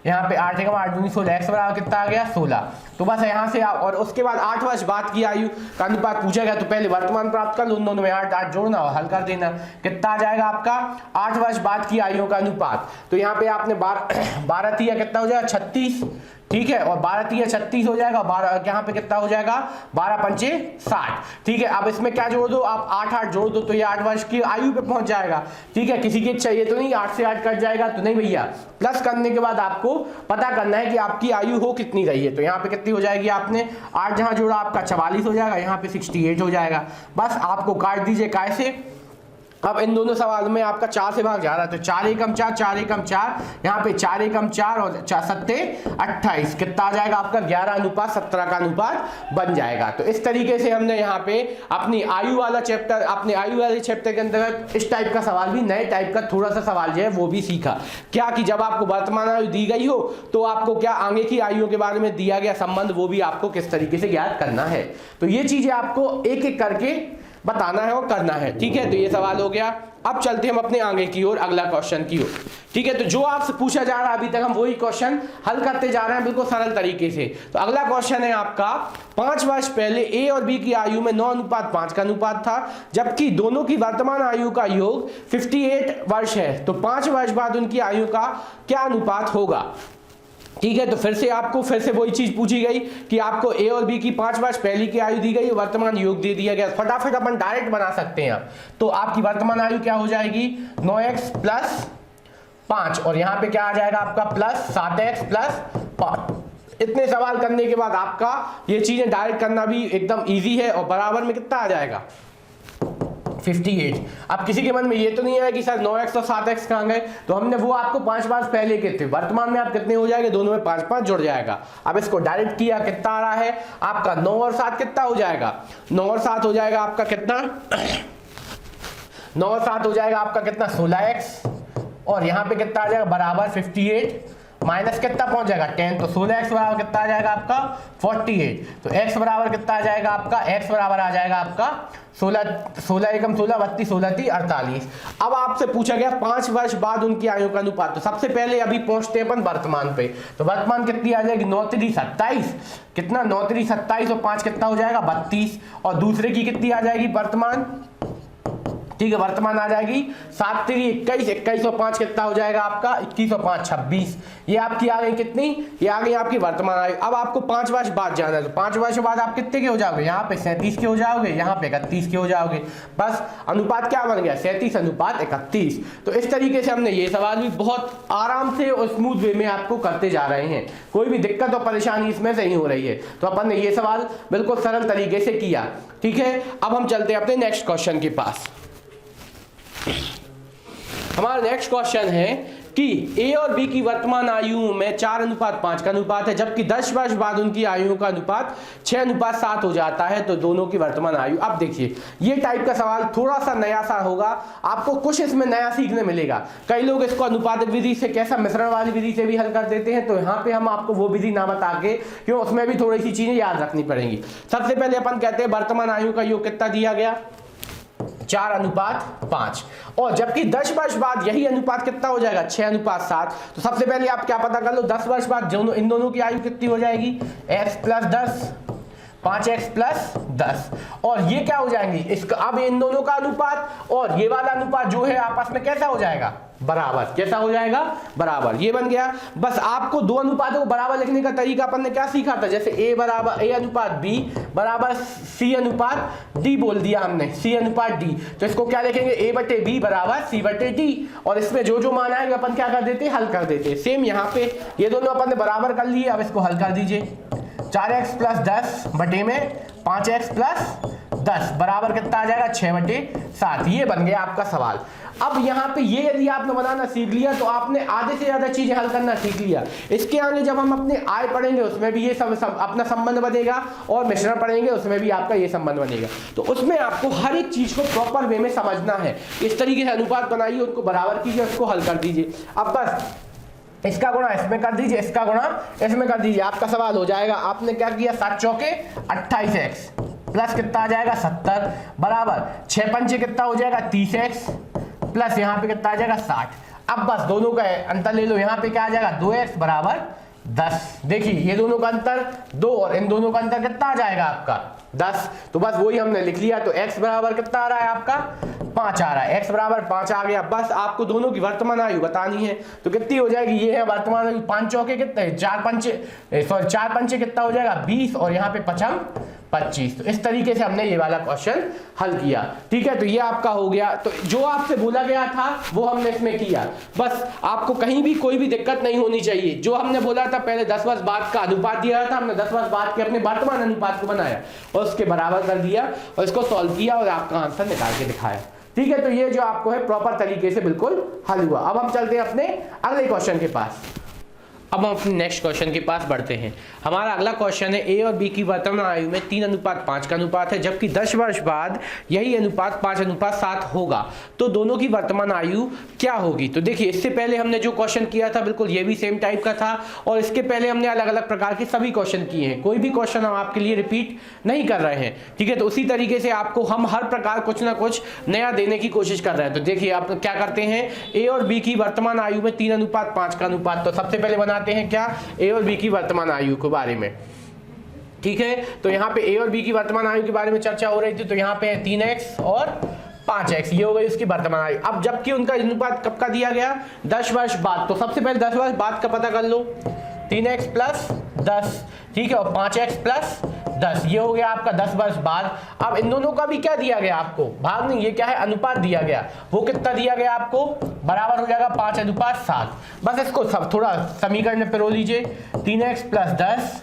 यहाँ पे 8 एकम 8 दूनी 16, x बराबर कितना आ गया? 16। तो बस यहाँ से आप, और उसके बाद 8 वर्ष बाद की आयु का अनुपात पूछा गया, तो पहले वर्तमान प्राप्त कर लो, उन दोनों में 8 जोड़ना और हल कर देना। कितना आ जाएगा आपका? 8 वर्ष बाद की आयु का अनुपात। तो यहाँ पे आपने 12 तिया कितना हो जाएगा? 36। ठीक है, और 12 तिया 36 हो जाएगा, 12 यहाँ पे कितना हो जाएगा? 12 पंचे 60। ठीक है, अब इसमें क्या जोड़ दो आप? 8 जोड़ दो, तो ये 8 वर्ष की आयु पे पहुंच जाएगा। ठीक है, किसी की चाहिए तो नहीं 8 से 8 कट जाएगा, तो नहीं भैया, प्लस करने के बाद आपको पता करना है कि आपकी आयु हो कितनी रही है। तो यहाँ पे कितनी हो जाएगी? आपने 8 जहां जोड़ा आपका 44 हो जाएगा, यहाँ पे 68 हो जाएगा। बस आपको काट दीजिए काय से। अब इन दोनों सवाल में आपका 4 से भाग जा रहा है, तो 4 एकम 4, 4 एकम 4, यहाँ पे 4 एकम 4 और 4 सत्ते 28, कितना आ जाएगा आपका? 11:17 का अनुपात बन जाएगा। तो इस तरीके से हमने यहाँ पे अपनी आयु वाला चैप्टर, अपने आयु वाले चैप्टर के अंदर इस टाइप का सवाल भी, नए टाइप का थोड़ा सा सवाल जो है वो भी सीखा। क्या कि जब आपको वर्तमान आयु दी गई हो तो आपको क्या आगे की आयुओं के बारे में दिया गया संबंध, वो भी आपको किस तरीके से ज्ञात करना है। तो ये चीजें आपको एक एक करके बताना है और करना है। ठीक है, तो ये सवाल हो गया। अब चलते हम अपने आगे की ओर, अगला क्वेश्चन की ओर। ठीक है, तो जो आपसे पूछा जा रहा है अभी तक हम वही क्वेश्चन हल करते जा रहे हैं बिल्कुल सरल तरीके से। तो अगला क्वेश्चन है आपका, 5 वर्ष पहले ए और बी की आयु में 9:5 का अनुपात था, जबकि दोनों की वर्तमान आयु का योग 58 वर्ष है, तो 5 वर्ष बाद उनकी आयु का क्या अनुपात होगा? ठीक है, तो फिर से वही चीज पूछी गई कि आपको ए और बी की 5 वर्ष पहले की आयु दी गई, वर्तमान योग दे दिया गया। फटाफट अपन डायरेक्ट बना सकते हैं। तो आपकी वर्तमान आयु क्या हो जाएगी? 9x प्लस 5, और यहाँ पे क्या आ जाएगा आपका? Plus 7x plus 5। इतने सवाल करने के बाद आपका ये चीजें डायरेक्ट करना भी एकदम ईजी है, और बराबर में कितना आ जाएगा? 58। अब किसी के मन में ये तो नहीं है कि सर 9x और 7x कहाँ गए, तो हमने वो आपको 5 वर्ष पहले के थे, वर्तमान में आप कितने हो जाएंगे? दोनों में 5 जुड़ जाएगा। अब इसको डायरेक्ट किया, कितना आ रहा है आपका? 9 और 7 कितना हो जाएगा? 9 और 7 हो जाएगा आपका कितना? 9 और 7 हो जाएगा आपका कितना? 16x, और यहाँ पे कितना आ जाएगा? बराबर 58 माइनस कितना पहुंच जाएगा? 10, तो 16x बराबर कितना आ जाएगा आपका? 48। तो x बराबर कितना आ जाएगा आपका? x बराबर आ जाएगा आपका 16 एकम 16, 32, 16 × 48। अब आपसे पूछा गया 5 वर्ष बाद उनकी आयु का अनुपात। तो सबसे पहले अभी पहुंचते हैं अपन वर्तमान पे। तो वर्तमान कितनी आ जाएगी? 9 × 27, कितना? 9 × 27 और 5 कितना हो जाएगा? 32, और दूसरे की कितनी आ जाएगी वर्तमान? ठीक है, वर्तमान आ जाएगी 7 3 21, 21 और 5 कितना हो जाएगा आपका 21 और 5 26। ये आपकी आ गई कितनी, ये आ गई आपकी वर्तमान आयु। अब आपको 5 वर्ष बाद जाना है, तो 5 वर्ष बाद आप कितने के हो जाओगे, यहाँ पे 37 के हो जाओगे, यहाँ पे 31 के हो जाओगे। बस अनुपात क्या बन गया 37 अनुपात 31। तो इस तरीके से हमने ये सवाल भी बहुत आराम से और स्मूथ वे में आपको करते जा रहे हैं, कोई भी दिक्कत और परेशानी इसमें नहीं हो रही है। तो अपन ने ये सवाल बिल्कुल सरल तरीके से किया। ठीक है, अब हम चलते हैं अपने नेक्स्ट क्वेश्चन के पास। हमारा नेक्स्ट क्वेश्चन है कि ए और बी की वर्तमान आयु में 4:5 का अनुपात है, जबकि 10 वर्ष बाद उनकी आयु का अनुपात 6:7 हो जाता है, तो दोनों की वर्तमान आयु। अब देखिए ये टाइप का सवाल थोड़ा सा नया सा होगा, आपको कुछ इसमें नया सीखने मिलेगा। कई लोग इसको अनुपातिक विधि से कैसा मिश्रण वाली विधि से भी हल कर देते हैं, तो यहाँ पे हम आपको वो विधि ना बता के, क्यों उसमें भी थोड़ी सी चीजें याद रखनी पड़ेंगी। सबसे पहले अपन कहते हैं वर्तमान आयु का योग कितना दिया गया 4:5, और जबकि 10 वर्ष बाद यही अनुपात कितना हो जाएगा 6:7। तो सबसे पहले आप क्या पता कर लो, 10 वर्ष बाद इन दोनों की आयु कितनी हो जाएगी x + 10, 5x + 10, और ये क्या हो जाएंगी इसका, अब इन दोनों का अनुपात और ये वाला अनुपात जो है आपस में कैसा हो जाएगा बराबर। कैसा हो जाएगा बराबर, ये बन गया। बस आपको दो अनुपातों को बराबर लिखने का तरीका अपन ने क्या सीखा था, जैसे A अनुपात B बराबर C अनुपात D बोल दिया हमने, C अनुपात D। तो इसको क्या लिखेंगे A/B बराबर C/D, और इसमें जो जो मान आएगा अपन क्या कर देते हल कर देते। सेम यहाँ पे ये दोनों अपन ने बराबर कर लिए, अब इसको हल कर दीजिए। 4x + 10 बटे में 5x + 10 बराबर कितना आ जाएगा 6/7। ये बन गया आपका सवाल। अब यहाँ पे ये यदि आपने बनाना सीख लिया तो आपने आधे से ज्यादा चीजें हल करना सीख लिया। इसके आगे जब हम अपने आय पढ़ेंगे उसमें भी ये सब अपना संबंध बनेगा, और मिश्रण पढ़ेंगे उसमें भी आपका ये संबंध बनेगा। तो उसमें आपको हर एक चीज को प्रॉपर वे में समझना है। इस तरीके से अनुपात बनाइए, उनको बराबर कीजिए, उसको हल कर दीजिए। अब बस इसका गुणा इसमें कर दीजिए, इसका गुणा इसमें कर दीजिए, आपका सवाल हो जाएगा। आपने क्या किया 7 चौके 28x प्लस कितना आ जाएगा 70 बराबर 6 पंचे कितना हो जाएगा 30x प्लस यहाँ पे कितना आ जाएगा 60। अब बस दोनों का अंतर ले लो, यहाँ पे क्या आ जाएगा 2x बराबर 10। देखिए ये दोनों का अंतर 2 और इन दोनों का अंतर कितना आ जाएगा आपका 10। तो बस वही हमने लिख लिया। तो x बराबर कितना आ रहा है आपका 5 आ रहा है, x बराबर 5 आ गया। बस आपको दोनों की वर्तमान आयु बतानी है, तो कितनी हो जाएगी, ये है वर्तमान आयु। 5 चौके कितने 4 पंचे कितना हो जाएगा 20, और यहाँ पे 25। तो इस तरीके से हमने ये वाला क्वेश्चन हल किया। ठीक है, तो ये आपका हो गया। तो जो आपसे बोला गया था वो हमने इसमें किया। बस आपको कहीं भी कोई भी दिक्कत नहीं होनी चाहिए। जो हमने बोला था पहले 10 वर्ष बाद का अनुपात दिया था, हमने 10 वर्ष बाद के अपने वर्तमान अनुपात को बनाया और उसके बराबर कर दिया और इसको सॉल्व किया और आपका आंसर निकाल के दिखाया। ठीक है, तो ये जो आपको है प्रॉपर तरीके से बिल्कुल हल हुआ। अब हम चलते हैं अपने अगले क्वेश्चन के पास। अब हम अपने नेक्स्ट क्वेश्चन के पास बढ़ते हैं। हमारा अगला क्वेश्चन है ए और बी की वर्तमान आयु में 3:5 का अनुपात है, जबकि 10 वर्ष बाद यही अनुपात 5:7 होगा, तो दोनों की वर्तमान आयु क्या होगी। तो देखिए इससे पहले हमने जो क्वेश्चन किया था बिल्कुल ये भी सेम टाइप का था, और इसके पहले हमने अलग अलग प्रकार के सभी क्वेश्चन किए हैं। कोई भी क्वेश्चन हम आपके लिए रिपीट नहीं कर रहे हैं। ठीक है, तो उसी तरीके से आपको हम हर प्रकार कुछ ना कुछ नया देने की कोशिश कर रहे हैं। तो देखिए आप क्या करते हैं, ए और बी की वर्तमान आयु में 3:5 का अनुपात। तो सबसे पहले बनाते हैं क्या ए और बी की वर्तमान आयु के बारे में। ठीक है, तो यहाँ पे ए और बी की वर्तमान आयु के बारे में चर्चा हो रही थी। तो यहाँ पे है 3x और 5x, ये हो गई उसकी वर्तमान आयु। अब जबकि उनका अनुपात कब का दिया गया 10 वर्ष बाद, तो सबसे पहले 10 वर्ष बाद का पता कर लो। 3x + 10, ठीक है, और 5x + 10, ये हो गया आपका 10 वर्ष बाद। अब इन दोनों का भी क्या दिया गया आपको, भाग नहीं, ये क्या है अनुपात दिया गया। वो कितना दिया गया आपको, बराबर हो जाएगा 5:7। बस इसको सब थोड़ा समीकरण में पिरो लीजिए। 3x + 10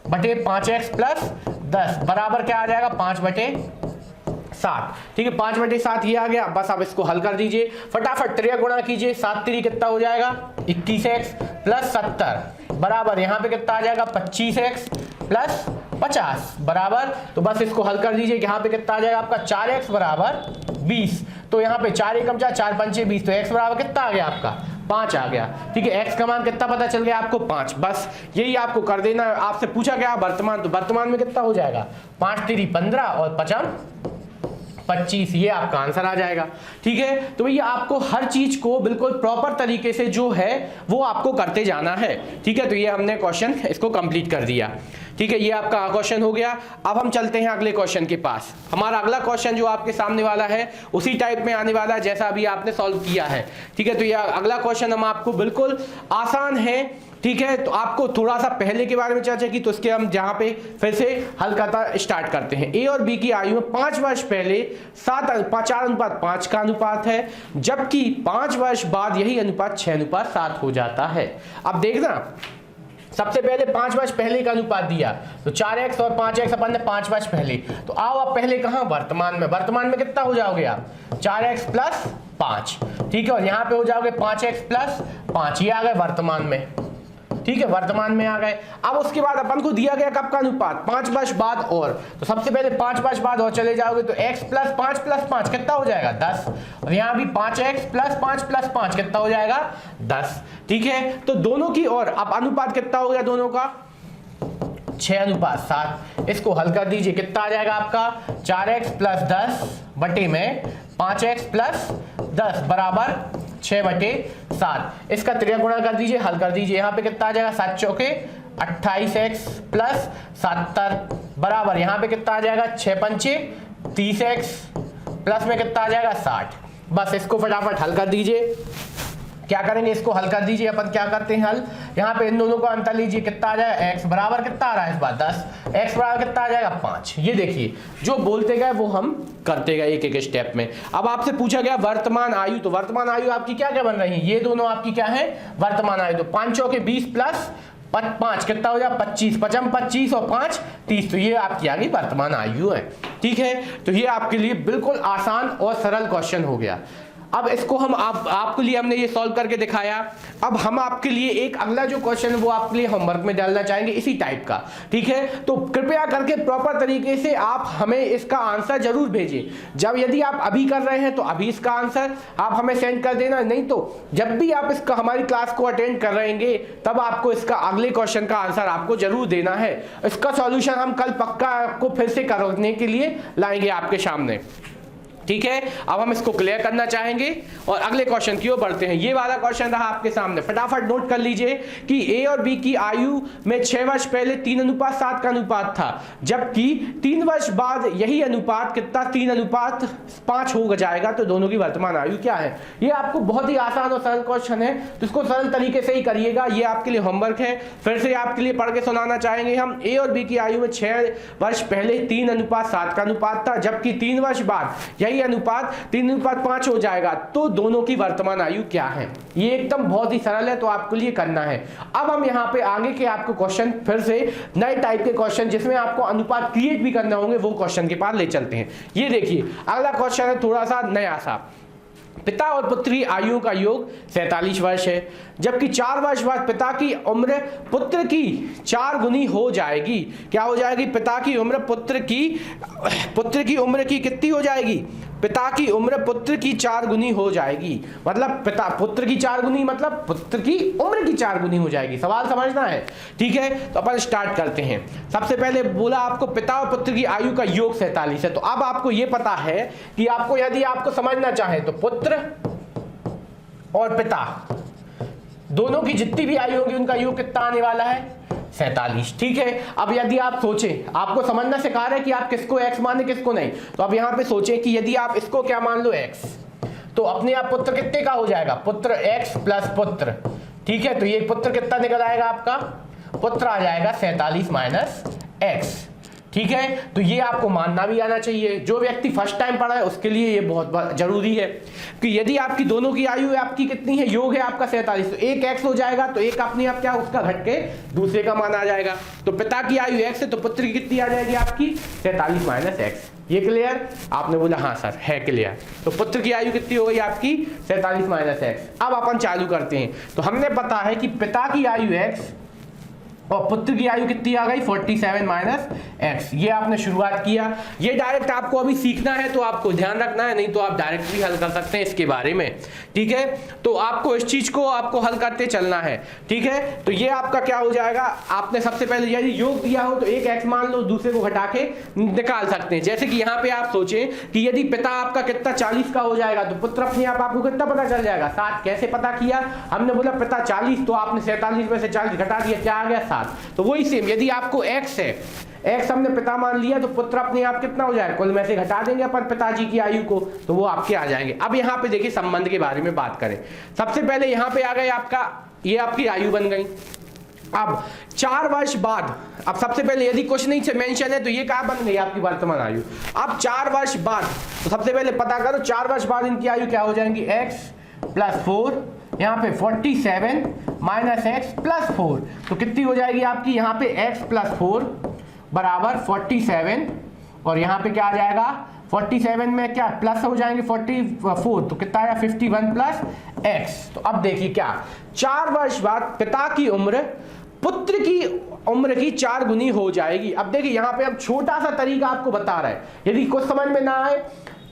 बटे 5x + 10 बराबर क्या आ जाएगा 5/7। ठीक है, 5/7 ये आ गया। बस आप इसको हल कर दीजिए, फटाफट 3 गुणा कीजिए। 7 3 कितना हो जाएगा 21x + 70 बराबर यहाँ पे कितना आ जाएगा 25x + 50 बराबर। तो बस इसको हल कर दीजिए, यहाँ पे कितना आ जाएगा आपका 4x बराबर 20। तो यहाँ पे 4 एकम 4 4 पंचे 20, तो x बराबर कितना आ गया आपका 5 आ गया। ठीक है, x का मान कितना पता चल गया आपको 5। बस यही आपको कर देना। आपसे पूछा गया वर्तमान, तो वर्तमान में कितना हो जाएगा 5 3 15 और 25, ये आपका आंसर आ जाएगा। ठीक है, तो भैया आपको हर चीज को बिल्कुल प्रॉपर तरीके से जो है वो आपको करते जाना है। ठीक है, तो ये हमने क्वेश्चन इसको कंप्लीट कर दिया। ठीक है, ये आपका क्वेश्चन हो गया। अब हम चलते हैं अगले क्वेश्चन के पास। हमारा अगला क्वेश्चन जो आपके सामने वाला है उसी टाइप में आने वाला है जैसा अभी आपने सॉल्व किया है। ठीक है, तो ये अगला क्वेश्चन हम आपको बिल्कुल आसान है। ठीक है, तो आपको थोड़ा सा पहले के बारे में चर्चा की, तो इसके हम जहां पे फिर से हल करना स्टार्ट करते हैं। ए और बी की आयु में 5 वर्ष पहले 4:5 का अनुपात है, जबकि 5 वर्ष बाद यही अनुपात 6:7 हो जाता है। अब देखना, सबसे पहले 5 वर्ष पहले का अनुपात दिया तो 4x और 5x अपन ने 5 वर्ष पहले, तो आओ अब पहले कहां, वर्तमान में। वर्तमान में कितना हो जाओगे आप, 4x प्लस 5। ठीक है, और यहां पे हो जाओगे 5x प्लस 5, ये आ गए वर्तमान में। ठीक है, वर्तमान में आ गए। अब उसके बाद अपन को दिया गया कब का अनुपात, 5 वर्ष बाद, और तो सबसे पहले 5 वर्ष बाद और चले जाओगे तो x प्लस 5 कितना हो जाएगा, 10। और यहाँ भी 5x प्लस 5 कितना हो जाएगा, 10। ठीक है, तो दोनों की, और अब अनुपात कितना हो गया दोनों का, 6:7। इसको हल कर दीजिए, कितना आ जाएगा आपका, 4x प्लस 10 बटे में 5x प्लस 10 बराबर 6/7। इसका त्रिया गुणा कर दीजिए, हल कर दीजिए। यहाँ पे कितना आ जाएगा, 7 चौके 28x प्लस 70 बराबर, यहाँ पे कितना आ जाएगा, 6 पंचे 30x प्लस में कितना आ जाएगा, 60। बस इसको फटाफट हल कर दीजिए। क्या करेंगे, इसको हल कर दीजिए। अपन क्या करते हैं हल, यहाँ पे इन दोनों को अंतर लीजिए, कितना आ जाएगा, x बराबर कितना आ रहा है इस बार 10, x बराबर कितना आ जाएगा 5। ये देखिए, जो बोलते गए वो हम करते गए एक एक स्टेप में। अब आपसे पूछा गया वर्तमान आयु, तो वर्तमान आयु आपकी क्या क्या बन रही है, ये दोनों आपकी क्या है, वर्तमान आयु। तो 5 चौके 20 प्लस 5 कितना हो जाएगा, 25, 25 और 5 30, तो ये आपकी आ गई वर्तमान आयु है। ठीक है, तो ये आपके लिए बिल्कुल आसान और सरल क्वेश्चन हो गया। अब इसको हम आपके लिए हमने ये सॉल्व करके दिखाया। अब हम आपके लिए एक अगला जो क्वेश्चन है वो आपके लिए होमवर्क में डालना चाहेंगे इसी टाइप का। ठीक है, तो कृपया करके प्रॉपर तरीके से आप हमें इसका आंसर जरूर भेजिए। जब यदि आप अभी कर रहे हैं तो अभी इसका आंसर आप हमें सेंड कर देना, नहीं तो जब भी आप इसका हमारी क्लास को अटेंड कर रहेंगे तब आपको इसका अगले क्वेश्चन का आंसर आपको जरूर देना है। इसका सॉल्यूशन हम कल पक्का आपको फिर से करने के लिए लाएंगे आपके सामने। ठीक है, अब हम इसको क्लियर करना चाहेंगे और अगले क्वेश्चन की ओर बढ़ते हैं। ये वाला क्वेश्चन रहा आपके सामने, फटाफट नोट कर लीजिए कि ए और बी की आयु में 6 वर्ष पहले 3:7 का अनुपात था, जबकि 3 वर्ष बाद यही अनुपात कितना, 3:5 हो जाएगा। तो दोनों की वर्तमान आयु क्या है। ये आपको बहुत ही आसान और सरल क्वेश्चन है, तो इसको सरल तरीके से ही करिएगा। ये आपके लिए होमवर्क है, फिर से आपके लिए पढ़ के सुनाना चाहेंगे हम। ए और बी की आयु में 6 वर्ष पहले 3:7 का अनुपात था, जबकि 3 वर्ष बाद यही अनुपात 3:5 हो जाएगा। तो दोनों की वर्तमान आयु क्या है। ये एकदम बहुत ही सरल है, तो आपके लिए करना है। अब हम यहाँ पे आगे के आपको क्वेश्चन, फिर से नए टाइप के क्वेश्चन जिसमें आपको अनुपात क्रिएट भी करना होंगे, वो क्वेश्चन के पास ले चलते हैं। ये देखिए, अगला क्वेश्चन है थोड़ा सा नया सा। पिता और पुत्र की आयु का योग 47 वर्ष है, जबकि 4 वर्ष बाद पिता की उम्र पुत्र की 4 गुनी हो जाएगी। क्या हो जाएगी, पिता की उम्र पुत्र की उम्र की कितनी हो जाएगी, पिता की उम्र पुत्र की 4 गुनी हो जाएगी। मतलब पुत्र की 4 गुनी मतलब पुत्र की उम्र की 4 गुनी हो जाएगी। सवाल समझना है। ठीक है, तो अपन स्टार्ट करते हैं। सबसे पहले बोला आपको पिता और पुत्र की आयु का योग 47 है। तो अब आपको यह पता है कि आपको यदि आपको समझना चाहे तो पुत्र और पिता दोनों की जितनी भी आयु होगी उनका योग कितना आने वाला है, 47। ठीक है, अब यदि आप सोचें, आपको समझना सिखा रहे हैं कि आप किसको x माने किसको नहीं। तो अब यहां पे सोचें कि यदि आप इसको क्या मान लो x, तो अपने आप पुत्र कितने का हो जाएगा, पुत्र x प्लस पुत्र। ठीक है, तो ये पुत्र कितना निकल आएगा आपका, पुत्र आ जाएगा 47 माइनस x। ठीक है, तो ये आपको मानना भी आना चाहिए। जो व्यक्ति फर्स्ट टाइम पढ़ा है उसके लिए ये बहुत जरूरी है कि यदि आपकी दोनों की आयु आपकी कितनी है, योग है आपका 47, तो एक x हो जाएगा, तो एक अपने आप क्या उसका घट के दूसरे का मान आ जाएगा। तो पिता की आयु x है, तो पुत्र की कितनी आ जाएगी आपकी 47 माइनस x। ये क्लियर, आपने बोला हाँ सर है क्लियर। तो पुत्र की आयु कितनी हो गई आपकी 47 माइनस x। अब अपन चालू करते हैं। तो हमने पता है कि पिता की आयु x और पुत्र की आयु कितनी आ गई 47 माइनस x। ये आपने शुरुआत किया। ये डायरेक्ट आपको अभी सीखना है तो आपको ध्यान रखना है, नहीं तो आप डायरेक्ट भी हल कर सकते हैं इसके बारे में। ठीक है, तो आपको इस चीज को आपको हल करते चलना है। ठीक है, तो ये आपका क्या हो जाएगा, आपने सबसे पहले यदि योग दिया हो तो एक x मान लो, दूसरे को घटा के निकाल सकते हैं। जैसे कि यहाँ पे आप सोचें कि यदि पिता आपका कितना 40 का हो जाएगा, तो पुत्र अपने आप आपको कितना पता चल जाएगा 7। कैसे पता किया, हमने बोला पिता 40, तो आपने 47 में से 40 घटा दिया, क्या आ गया 7। तो वही सेम, यदि आपको x है, x हमने पिता मान लिया, तो पुत्र अपने आप कितना हो जाएगा, कुल में से घटा देंगे अपन पिताजी की आयु को, तो वो आपके आ जाएंगे। अब यहाँ पे देखिए संबंध के बारे में बात करें। सबसे पहले यहाँ पे आ गए आपका, ये आपकी आयु बन गई। अब 4 वर्ष बाद, अब सबसे पहले यदि कुछ नहीं से मेंशन है तो ये क्या बन गई आपकी वर्तमान आयु। अब 4 वर्ष बाद, तो सबसे पहले पता करो 4 वर्ष बाद इनकी आयु क्या हो जाएंगी, x + 4, यहाँ पे 47 - x + 4, तो कितनी हो जाएगी आपकी, यहाँ पे x + 4 बराबर 47, और यहाँ पे क्या आ जाएगा 47 में क्या प्लस हो जाएंगे 44, तो कितना आया 51 + x। तो अब देखिए क्या, 4 वर्ष बाद पिता की उम्र पुत्र की उम्र की 4 गुनी हो जाएगी। अब देखिए यहाँ पे अब छोटा सा तरीका आपको बता रहा है, यदि कुछ समझ में ना आए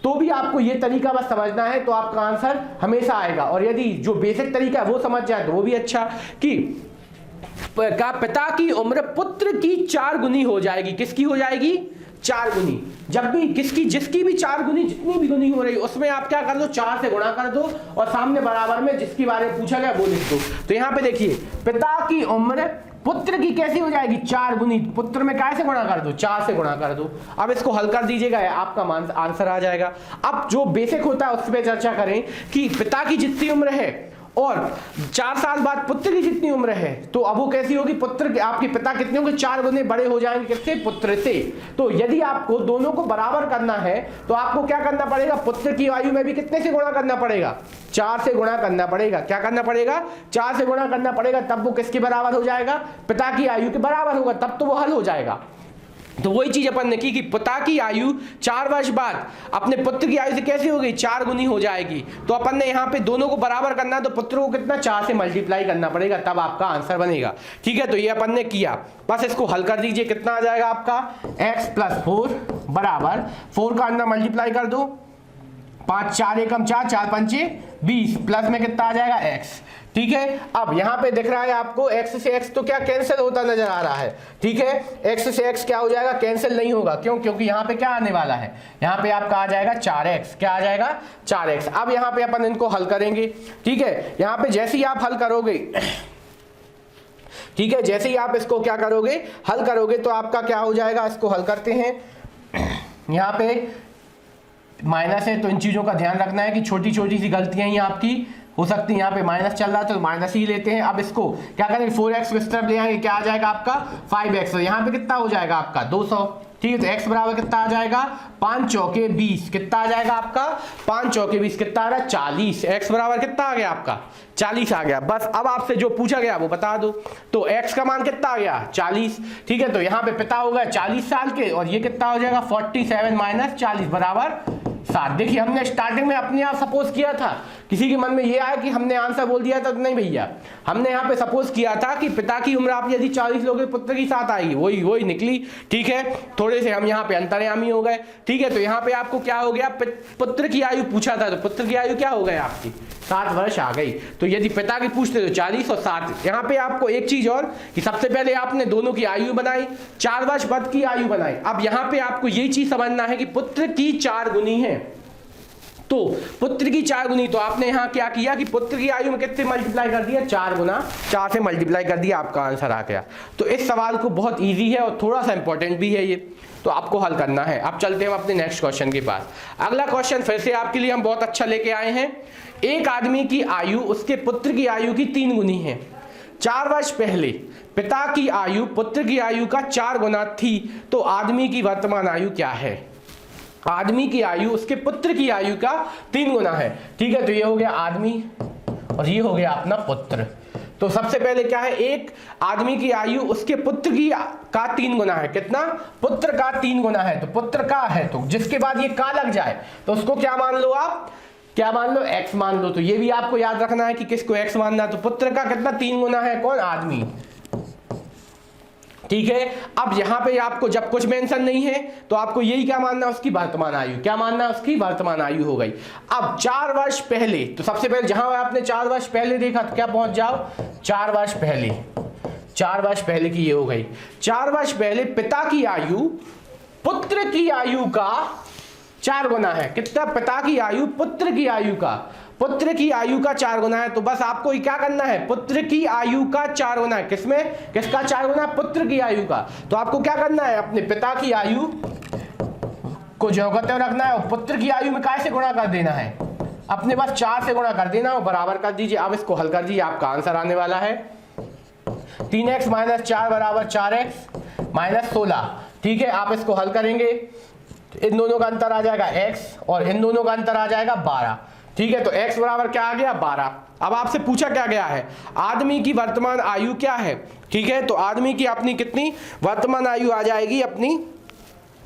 तो भी आपको ये तरीका बस समझना है, तो आपका आंसर हमेशा आएगा। और यदि जो बेसिक तरीका है वो समझ जाए तो वो भी अच्छा, कि पिता की उम्र पुत्र की 4 गुनी हो जाएगी। किसकी हो जाएगी, 4 गुनी। जब भी जिसकी भी 4 गुनी, जितनी भी गुनी हो रही उसमें आप क्या कर दो, 4 से गुणा कर दो, और सामने बराबर में जिसके बारे में पूछा गया वो लिख दो। तो यहाँ पे देखिए पिता की उम्र पुत्र की कैसी हो जाएगी, 4 गुनी, पुत्र में कैसे गुणा कर दो, 4 से गुणा कर दो। अब इसको हल कर दीजिएगा, आपका आंसर आ जाएगा। अब जो बेसिक होता है उस पर चर्चा करें कि पिता की जितनी उम्र है और 4 साल बाद पुत्र की जितनी उम्र है, तो अब वो कैसी होगी, पुत्र आपके पिता कितने होंगे, 4 गुने बड़े हो जाएंगे किससे, पुत्र से। तो यदि आपको दोनों को बराबर करना है तो आपको क्या करना पड़ेगा, पुत्र की आयु में भी कितने से गुणा करना पड़ेगा, 4 से गुणा करना पड़ेगा। क्या करना पड़ेगा, 4 से गुणा करना पड़ेगा, तब वो किसके बराबर हो जाएगा, पिता की आयु के बराबर होगा, तब तो वो हल हो जाएगा। तो वही चीज अपन ने की कि पिता की आयु 4 वर्ष बाद अपने पुत्र की आयु से कैसी हो गई, 4 गुनी हो जाएगी। तो अपन ने यहाँ पे दोनों को बराबर करना, तो पुत्र को कितना 4 से मल्टीप्लाई करना पड़ेगा, तब आपका आंसर बनेगा। ठीक है, तो ये अपन ने किया, बस इसको हल कर दीजिए। कितना आ जाएगा आपका, x + 4 बराबर 4 का अंदर मल्टीप्लाई कर दो, 5 4 एकम 4, 4 पंचे 20, प्लस में कितना आ जाएगा x। ठीक है, अब यहाँ पे दिख रहा है आपको x से x तो क्या कैंसिल होता नजर आ रहा है। ठीक है, x से x क्या हो जाएगा, कैंसिल नहीं होगा। क्यों, क्योंकि यहाँ पे क्या आने वाला है, यहाँ पे आपका आ जाएगा 4x। क्या आ जाएगा, 4x। अब यहाँ पे अपन इनको हल करेंगे। ठीक है, यहाँ पे जैसे ही आप हल करोगे, ठीक है, जैसे ही आप इसको क्या करोगे, हल करोगे, तो आपका क्या हो जाएगा, इसको हल करते हैं। यहाँ पे माइनस है तो इन चीजों का ध्यान रखना है कि छोटी छोटी सी गलतियां ही आपकी हो सकती है। यहाँ पे माइनस चल रहा है तो माइनस ही लेते हैं। अब इसको क्या करेंगे, 4x को इस तरफ ले आएंगे, क्या आ जाएगा आपका 5x। तो यहाँ पे कितना हो जाएगा आपका 200। ठीक है, तो x बराबर कितना आ जाएगा, 5 चौके 20। कितना आ जाएगा आपका, 5 चौके 20 कितना आ रहा है, 40। x बराबर कितना आ गया आपका, 40 आ गया। बस अब आपसे जो पूछा गया वो बता दो। तो x का मान कितना आ गया, 40। ठीक है, तो यहाँ पे पिता हो गया 40 साल के, और ये कितना हो जाएगा 47 - 40 बराबर 7। देखिए हमने स्टार्टिंग में अपने आप सपोज किया था, किसी के मन में ये आया कि हमने आंसर बोल दिया था, तो नहीं भैया, हमने यहाँ पे सपोज किया था कि पिता की उम्र आप यदि 40 लोगे पुत्र की 7 आएगी, वही निकली। ठीक है, थोड़े से हम यहाँ पे अंतर्यामी हो गए। ठीक है, तो यहाँ पे आपको क्या हो गया, पुत्र की आयु पूछा था, तो पुत्र की आयु क्या हो गई आपकी, 7 वर्ष आ गई। तो यदि पिता की पूछते तो 40 और 7। यहाँ पे आपको एक चीज और कि सबसे पहले आपने दोनों की आयु बनाई, 4 वर्ष बाद की आयु बनाई। अब यहाँ पे आपको ये चीज समझना है कि पुत्र की 4 गुनी है, तो पुत्र की 4 गुनी, तो आपने यहाँ क्या किया कि पुत्र की आयु में कितने मल्टीप्लाई कर दिया, 4 गुना, 4 से मल्टीप्लाई कर दिया, आपका आंसर आ गया। तो इस सवाल को बहुत इजी है और थोड़ा सा इंपॉर्टेंट भी है ये, तो आपको हल करना है। अब चलते हैं अपने नेक्स्ट क्वेश्चन के पास। अगला क्वेश्चन फिर से आपके लिए हम बहुत अच्छा लेके आए हैं। एक आदमी की आयु उसके पुत्र की आयु की 3 गुनी है। 4 वर्ष पहले पिता की आयु पुत्र की आयु का 4 गुना थी, तो आदमी की वर्तमान आयु क्या है। आदमी की आयु उसके पुत्र की आयु का 3 गुना है। ठीक है, तो ये हो गया आदमी और ये हो गया अपना पुत्र। तो सबसे पहले क्या है, एक आदमी की आयु उसके पुत्र की का 3 गुना है। कितना, पुत्र का 3 गुना है। तो पुत्र का है, तो जिसके बाद ये का लग जाए तो उसको क्या मान लो, आप क्या मान लो, x मान लो। तो ये भी आपको याद रखना है कि किसको x मानना है। तो पुत्र का कितना 3 गुना है, कौन, आदमी। ठीक है, अब यहां पे आपको जब कुछ मेंशन नहीं है तो आपको यही क्या मानना है, उसकी वर्तमान आयु। क्या मानना है, उसकी वर्तमान आयु हो गई। अब 4 वर्ष पहले, तो सबसे पहले जहां आपने 4 वर्ष पहले देखा तो क्या पहुंच जाओ, 4 वर्ष पहले, 4 वर्ष पहले की ये हो गई। 4 वर्ष पहले पिता की आयु पुत्र की आयु का 4 गुना है। कितना, पिता की आयु पुत्र की आयु का पुत्र की आयु का 4 गुना है। तो बस आपको क्या करना है, पुत्र की आयु का 4 गुना है। किसमें, किसका 4 गुना, पुत्र की आयु का। तो आपको क्या करना है, अपने पिता की आयु को जगह रखना है और पुत्र की आयु में कैसे गुणा कर देना है, अपने बस 4 से गुणा कर देना और बराबर कर दीजिए। अब इसको हल कर दीजिए, आपका आंसर आने वाला है 3x - 4 बराबर 4x - 16। ठीक है, आप इसको हल करेंगे, इन दोनों का अंतर आ जाएगा x और इन दोनों का अंतर आ जाएगा 12। ठीक है, तो x बराबर क्या आ गया, 12। अब आपसे पूछा क्या गया है, आदमी की वर्तमान आयु क्या है। ठीक है, तो आदमी की अपनी कितनी वर्तमान आयु आ जाएगी, अपनी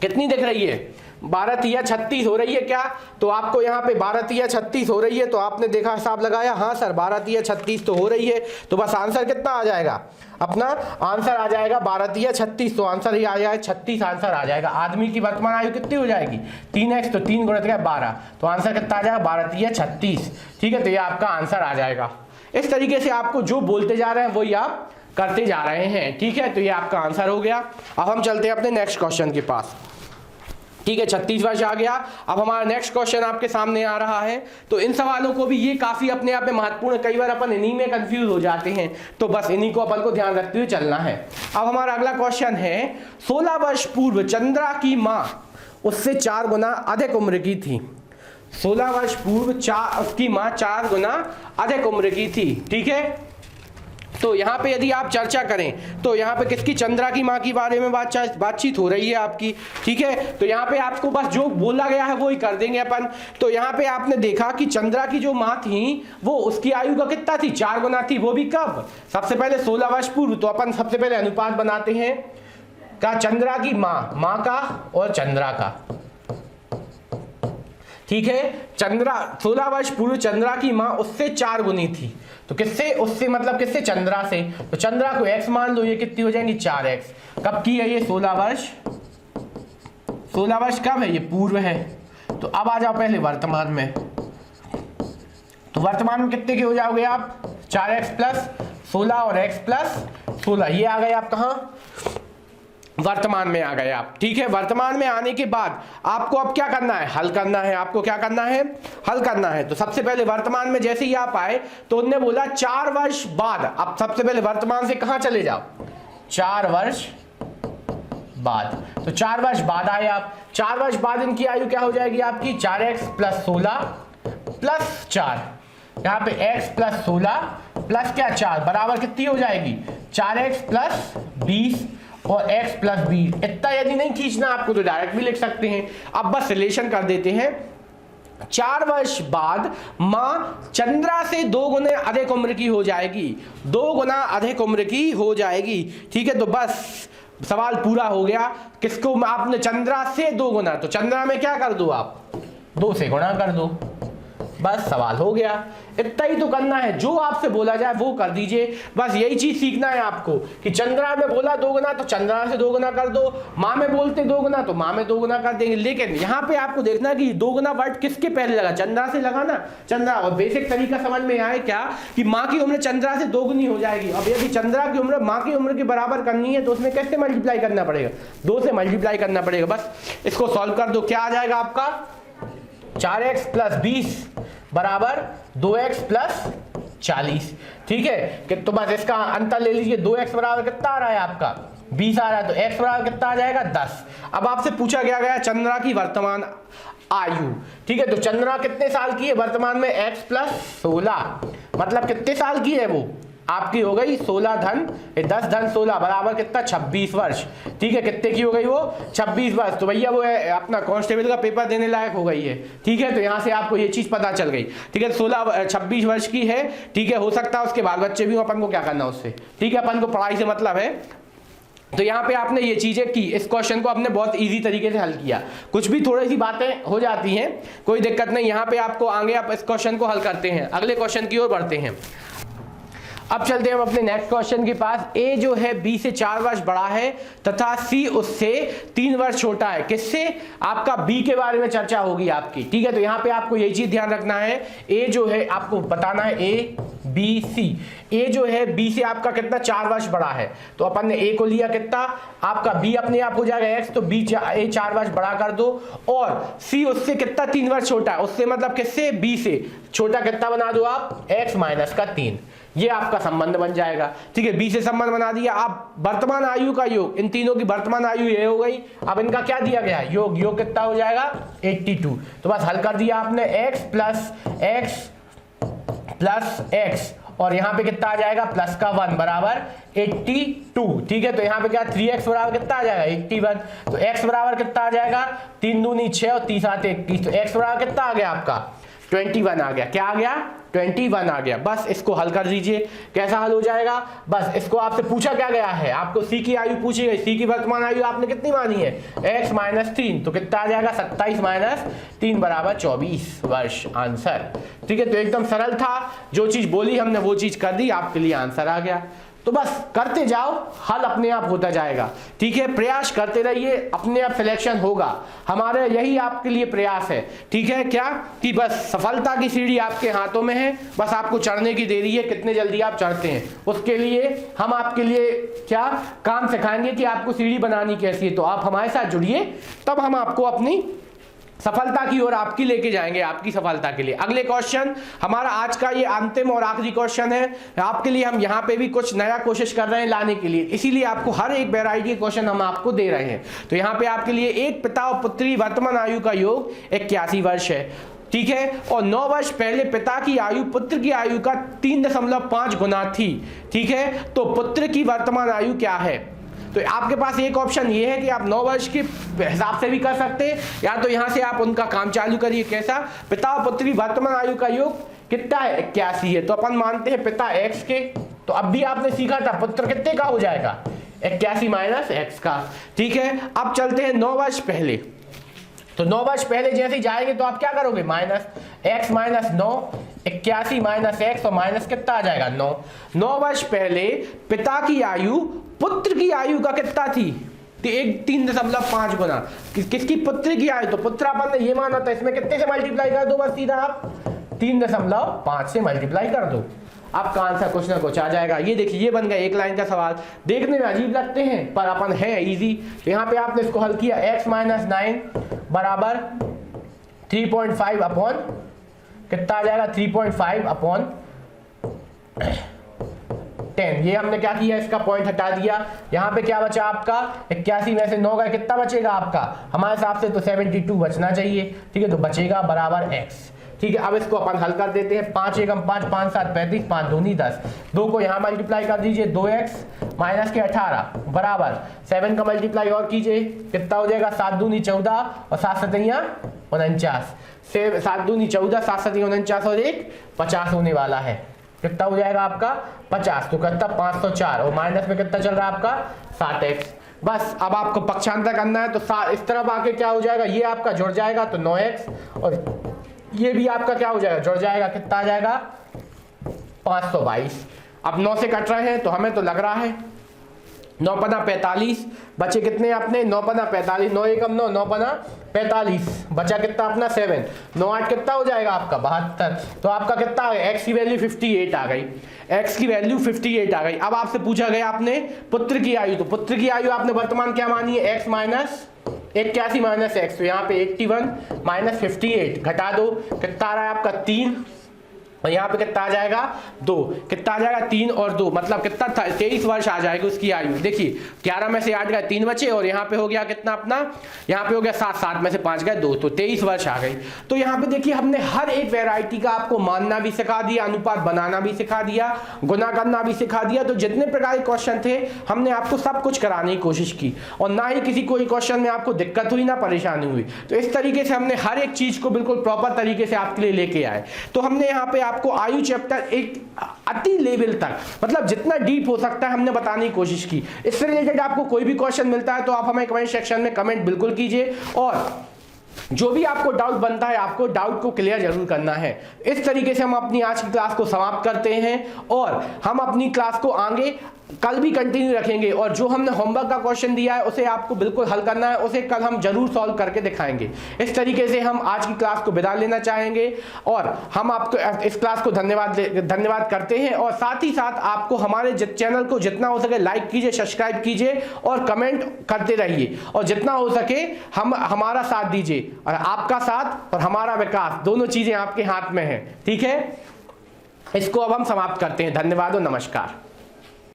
कितनी दिख रही है, 12 × 36 हो रही है क्या। तो आपको यहाँ पे 12 × 36 हो रही है, तो आपने देखा, हिसाब लगाया, हाँ सर 12 × 36 तो हो रही है। तो बस आंसर कितना आ जाएगा, अपना आंसर आ जाएगा 12 × 36। तो आंसर ही आ जाएगा 36 आंसर आ जाएगा। आदमी की वर्तमान आयु कितनी हो जाएगी, 3x, तो 3 × 12, तो आंसर कितना आ जाएगा 12 × 36। ठीक है, तो ये आपका आंसर आ जाएगा। इस तरीके से आपको जो बोलते जा रहे हैं वही आप करते जा रहे हैं। ठीक है, तो ये आपका आंसर हो गया। अब हम चलते हैं अपने नेक्स्ट क्वेश्चन के पास। ठीक है, 36 वर्ष आ गया। अब हमारा नेक्स्ट क्वेश्चन आपके सामने आ रहा है। तो इन सवालों को भी, ये काफी अपने आप में महत्वपूर्ण, कई बार अपन इन्हीं में कंफ्यूज हो जाते हैं, तो बस इन्हीं को अपन को ध्यान रखते हुए चलना है। अब हमारा अगला क्वेश्चन है, 16 वर्ष पूर्व चंद्रा की मां उससे 4 गुना अधिक उम्र की थी। 16 वर्ष पूर्व उसकी मां 4 गुना अधिक उम्र की थी। ठीक है, तो यहाँ पे यदि आप चर्चा करें तो यहाँ पे किसकी, चंद्रा की माँ के बारे में बातचीत हो रही है आपकी। ठीक है, तो यहाँ पे आपको बस जो बोला गया है वो ही कर देंगे अपन। तो यहाँ पे आपने देखा कि चंद्रा की जो माँ थी वो उसकी आयु का कितना थी, 4 गुना थी। वो भी कब, सबसे पहले 16 वर्ष पूर्व। तो अपन सबसे पहले अनुपात बनाते हैं का, चंद्रा की माँ का और चंद्रा का। ठीक है, चंद्रा 16 वर्ष पूर्व चंद्रा की मां उससे 4 गुनी थी। तो किससे, उससे मतलब किससे, चंद्रा से। तो चंद्रा को x मान लो, ये कितनी हो जाएंगी 4x। कब की है ये, 16 वर्ष। 16 वर्ष कब है, ये पूर्व है। तो अब आ जाओ पहले वर्तमान में। तो वर्तमान में कितने के हो जाओगे आप, 4x + 16 और x + 16। ये आ गए आप कहां, वर्तमान में आ गए आप। ठीक है, वर्तमान में आने के बाद आपको अब क्या करना है, हल करना है। आपको क्या करना है, हल करना है। तो सबसे पहले वर्तमान में जैसे ही आप आए तो उन्होंने बोला 4 वर्ष बाद। अब सबसे पहले वर्तमान से कहां चले जाओ, 4 वर्ष बाद। तो 4 वर्ष बाद आए आप। 4 वर्ष बाद इनकी आयु क्या हो जाएगी आपकी, 4x + 16 + 4। यहाँ पे x + 16 + क्या 4 बराबर कितनी हो जाएगी, 4x + 20 और x + 20। इतना यदि नहीं खींचना आपको तो डायरेक्ट भी लिख सकते हैं। अब बस रिलेशन कर देते हैं। 4 वर्ष बाद मां चंद्रा से 2 गुना अधिक उम्र की हो जाएगी, 2 गुना अधिक उम्र की हो जाएगी। ठीक है, तो बस सवाल पूरा हो गया। किसको, आपने चंद्रा से 2 गुना, तो चंद्रा में क्या कर दो आप, 2 से गुणा कर दो, बस सवाल हो गया। इतना ही तो करना है, जो आपसे बोला जाए वो कर दीजिए। बस यही चीज सीखना है आपको कि चंद्रा में बोला 2 गुना तो चंद्रा से 2 गुना कर दो, माँ में बोलते 2 गुना तो माँ में 2 गुना कर देंगे। लेकिन यहाँ पे आपको देखना कि 2 गुना वर्ड किसके पहले लगा, चंद्रा से लगा ना, चंद्रा। और बेसिक तरीका समझ में आए क्या कि माँ की उम्र चंद्रा से 2 गुनी हो जाएगी। अब यदि चंद्रा की उम्र माँ की उम्र के बराबर करनी है तो उसमें कैसे मल्टीप्लाई करना पड़ेगा, 2 से मल्टीप्लाई करना पड़ेगा। बस इसको सॉल्व कर दो, क्या आ जाएगा आपका, 4x + 20 बराबर 2x + 40। ठीक है, कि तो बस इसका अंतर ले लीजिए। 2x बराबर कितना आ रहा है आपका, 20 आ रहा है, तो x बराबर कितना आ जाएगा, 10। अब आपसे पूछा गया चंद्रा की वर्तमान आयु। ठीक है, तो चंद्रा कितने साल की है वर्तमान में, x + 16 मतलब कितने साल की है वो आपकी, हो गई 16 धन 10 धन 16 बराबर कितना, 26 वर्ष। ठीक है, कितने की हो गई वो, 26 वर्ष। तो भैया वो है अपना कांस्टेबल का पेपर देने लायक हो गई है। ठीक है, तो यहाँ से आपको ये चीज पता चल गई। ठीक है, 26 वर्ष की है। ठीक है, हो सकता है उसके बाल बच्चे भी हो, अपन को क्या करना उससे। ठीक है, अपन को पढ़ाई से मतलब है। तो यहाँ पे आपने ये चीजें की, इस क्वेश्चन को आपने बहुत इजी तरीके से हल किया। कुछ भी थोड़ी सी बातें हो जाती हैं, कोई दिक्कत नहीं। यहाँ पे आपको आगे आप इस क्वेश्चन को हल करते हैं, अगले क्वेश्चन की ओर बढ़ते हैं। अब चलते हैं हम अपने नेक्स्ट क्वेश्चन के पास। ए जो है बी से 4 वर्ष बड़ा है तथा सी उससे 3 वर्ष छोटा है। किससे? आपका बी के बारे में चर्चा होगी आपकी, ठीक है। तो यहाँ पे आपको यही चीज ध्यान रखना है, ए जो है आपको बताना है ए बी सी। ए जो है बी से आपका कितना 4 वर्ष बड़ा है, तो अपन ने ए को लिया कितना, आपका बी अपने आप हो जाएगा एक्स, तो बी ए 4 वर्ष बड़ा कर दो, और सी उससे कितना 3 वर्ष छोटा है, उससे मतलब किससे, बी से छोटा कितना बना दो आप, एक्स माइनस का 3। ये आपका संबंध बन जाएगा, ठीक है। बी से संबंध बना दिया। आप वर्तमान आयु का योग, इन तीनों की वर्तमान आयु ये हो गई। अब इनका क्या दिया गया है, योग। योग कितना हो जाएगा 82। तो बस हल कर दिया आपने, एक्स प्लस एक्स और यहाँ पे कितना आ जाएगा प्लस का 1 बराबर 82, ठीक है। तो यहाँ पे क्या 3x बराबर कितना आ जाएगा 81। तो x बराबर कितना आ जाएगा, 3 दूनी 6 और 3 7 21। तो x बराबर कितना आ गया आपका 21 आ गया। क्या आ गया 21 आ गया। बस इसको हल कर दीजिए। कैसा हल हो जाएगा, बस इसको आपसे पूछा क्या गया है, आपको सी की आयु पूछी गई। सी की वर्तमान आयु आपने कितनी मानी है, x माइनस 3। तो कितना आ जाएगा 27 माइनस 3 बराबर 24 वर्ष, आंसर, ठीक है। तो एकदम सरल था, जो चीज बोली हमने वो चीज कर दी, आपके लिए आंसर आ गया। तो बस करते जाओ, हल अपने आप होता जाएगा, ठीक है। प्रयास करते रहिए, अपने आप सिलेक्शन होगा। हमारे यही आपके लिए प्रयास है, ठीक है। क्या कि बस सफलता की सीढ़ी आपके हाथों में है, बस आपको चढ़ने की देरी है, कितने जल्दी आप चढ़ते हैं। उसके लिए हम आपके लिए क्या काम सिखाएंगे कि आपको सीढ़ी बनानी कैसी है। तो आप हमारे साथ जुड़िए, तब हम आपको अपनी सफलता की ओर आपकी लेके जाएंगे, आपकी सफलता के लिए। अगले क्वेश्चन हमारा आज का ये अंतिम और आखिरी क्वेश्चन है आपके लिए। हम यहाँ पे भी कुछ नया कोशिश कर रहे हैं लाने के लिए, इसीलिए आपको हर एक वैरायटी के क्वेश्चन हम आपको दे रहे हैं। तो यहाँ पे आपके लिए एक पिता और पुत्री वर्तमान आयु का योग 81 वर्ष है, ठीक है। और 9 वर्ष पहले पिता की आयु पुत्र की आयु का 3.5 गुना थी, ठीक है। तो पुत्र की वर्तमान आयु क्या है। तो आपके पास एक ऑप्शन ये है कि आप 9 वर्ष के हिसाब से भी कर सकते हैं, या तो यहां से आप उनका काम चालू करिए। कैसा, पिता और पुत्री वर्तमान आयु का योग कितना है 81 है, तो अपन मानते हैं पिता x के। तो अब भी आपने सीखा था पुत्र कितने का हो जाएगा 81 माइनस एक्स का, ठीक है। अब चलते हैं 9 वर्ष पहले। तो 9 वर्ष पहले जैसे ही जाएंगे तो आप क्या करोगे, minus x minus 9, 81 minus x और माइनस कितना आ जाएगा 9। 9 वर्ष पहले पिता की आयु पुत्र की आयु का कितना थी, 3.5 गुना। किसकी, पुत्र की आयु। तो पुत्र अपन ने ये माना था, इसमें कितने से मल्टीप्लाई कर दो, बस सीधा आप 3.5 से मल्टीप्लाई कर दो, आपका आंसर कुछ ना कुछ आ जाएगा। ये देखिए, ये बन गया एक लाइन का सवाल। देखने में अजीब लगते हैं पर अपन है इजी। तो यहाँ पे आपने इसको हल किया, x माइनस 9 बराबर 3.5 अपॉन कितना आ जाएगा 3.5 अपॉन 10। ये हमने क्या किया, इसका पॉइंट हटा दिया। यहाँ पे क्या बचा आपका 81 में से 9 का कितना बचेगा आपका, हमारे हिसाब से तो 72 बचना चाहिए, ठीक है। तो बचेगा बराबर x, ठीक है। अब इसको अपन हल कर देते हैं। 5 एकम 5, 5 7 35, 5 दूनी 10, 2 को यहाँ मल्टीप्लाई कर दीजिए, 2x माइनस के 18 बराबर 7 का मल्टीप्लाई और कीजिए, कितना हो जाएगा 7 दूनी 14 और 7 सतैया 49, 7 दूनी 14, 7 सतैया 49 और 1 50 होने वाला है। कितना हो जाएगा आपका 50, तो कितना 504 और माइनस में कितना चल रहा है आपका 7x। बस अब आपको पक्षांतर करना है, तो इस तरफ आके क्या हो जाएगा, ये आपका जुड़ जाएगा तो 9x और ये भी आपका क्या हो जाएगा, जुड़ जाएगा, कितना आ जाएगा 522। अब 9 से कट रहे हैं तो हमें तो लग रहा है 9 पना 45, बचे कितने अपने 9 पना 45, 9 एकम 9, 9 पना 45, बचा कितना अपना 7, 9 8 कितना हो जाएगा आपका 72। तो आपका कितना आ गया, x की वैल्यू 58 आ गई, x की वैल्यू 58 आ गई। अब आपसे पूछा गया आपने पुत्र की आयु, तो पुत्र की आयु आपने वर्तमान क्या मानी है, x माइनस 81 माइनस एक्स। तो यहाँ पे 81 माइनस 58 घटा दो, कितना आ रहा है आपका 3, और यहाँ पे कितना आ जाएगा 2, कितना आ जाएगा 3 और 2 मतलब कितना था 23 वर्ष आ जाएगी उसकी आयु। देखिए 11 में से 8 गए 3 बचे, और यहाँ पे हो गया कितना अपना, यहाँ पे हो गया 7, 7 में से 5 गए 2, तो 23 वर्ष आ गई। तो यहाँ पे देखिए हमने हर एक वैरायटी का आपको मानना भी सिखा दिया, अनुपात बनाना भी सिखा दिया, गुना करना भी सिखा दिया। तो जितने प्रकार के क्वेश्चन थे हमने आपको सब कुछ कराने की कोशिश की, और ना ही किसी कोई क्वेश्चन में आपको दिक्कत हुई ना परेशानी हुई। तो इस तरीके से हमने हर एक चीज को बिल्कुल प्रॉपर तरीके से आपके लिए लेके आए। तो हमने यहाँ पे आपको आयु चैप्टर एक अति लेवल तक, मतलब जितना डीप हो सकता है हमने बताने की कोशिश की। इससे रिलेटेड आपको कोई भी क्वेश्चन मिलता है तो आप हमें कमेंट सेक्शन में कमेंट बिल्कुल कीजिए, और जो भी आपको डाउट बनता है आपको डाउट को क्लियर जरूर करना है। इस तरीके से हम अपनी आज की क्लास को समाप्त करते हैं और हम अपनी क्लास को आगे कल भी कंटिन्यू रखेंगे और जो हमने होमवर्क का क्वेश्चन दिया है उसे आपको बिल्कुल हल करना है, उसे कल हम जरूर सॉल्व करके दिखाएंगे। इस तरीके से हम आज की क्लास को विदा लेना चाहेंगे और हम आपको इस क्लास को धन्यवाद करते हैं और साथ ही साथ आपको हमारे चैनल को जितना हो सके लाइक कीजिए, सब्सक्राइब कीजिए और कमेंट करते रहिए और जितना हो सके हमारा साथ दीजिए। और आपका साथ और हमारा विकास दोनों चीजें आपके हाथ में है, ठीक है। इसको अब हम समाप्त करते हैं। धन्यवाद और नमस्कार।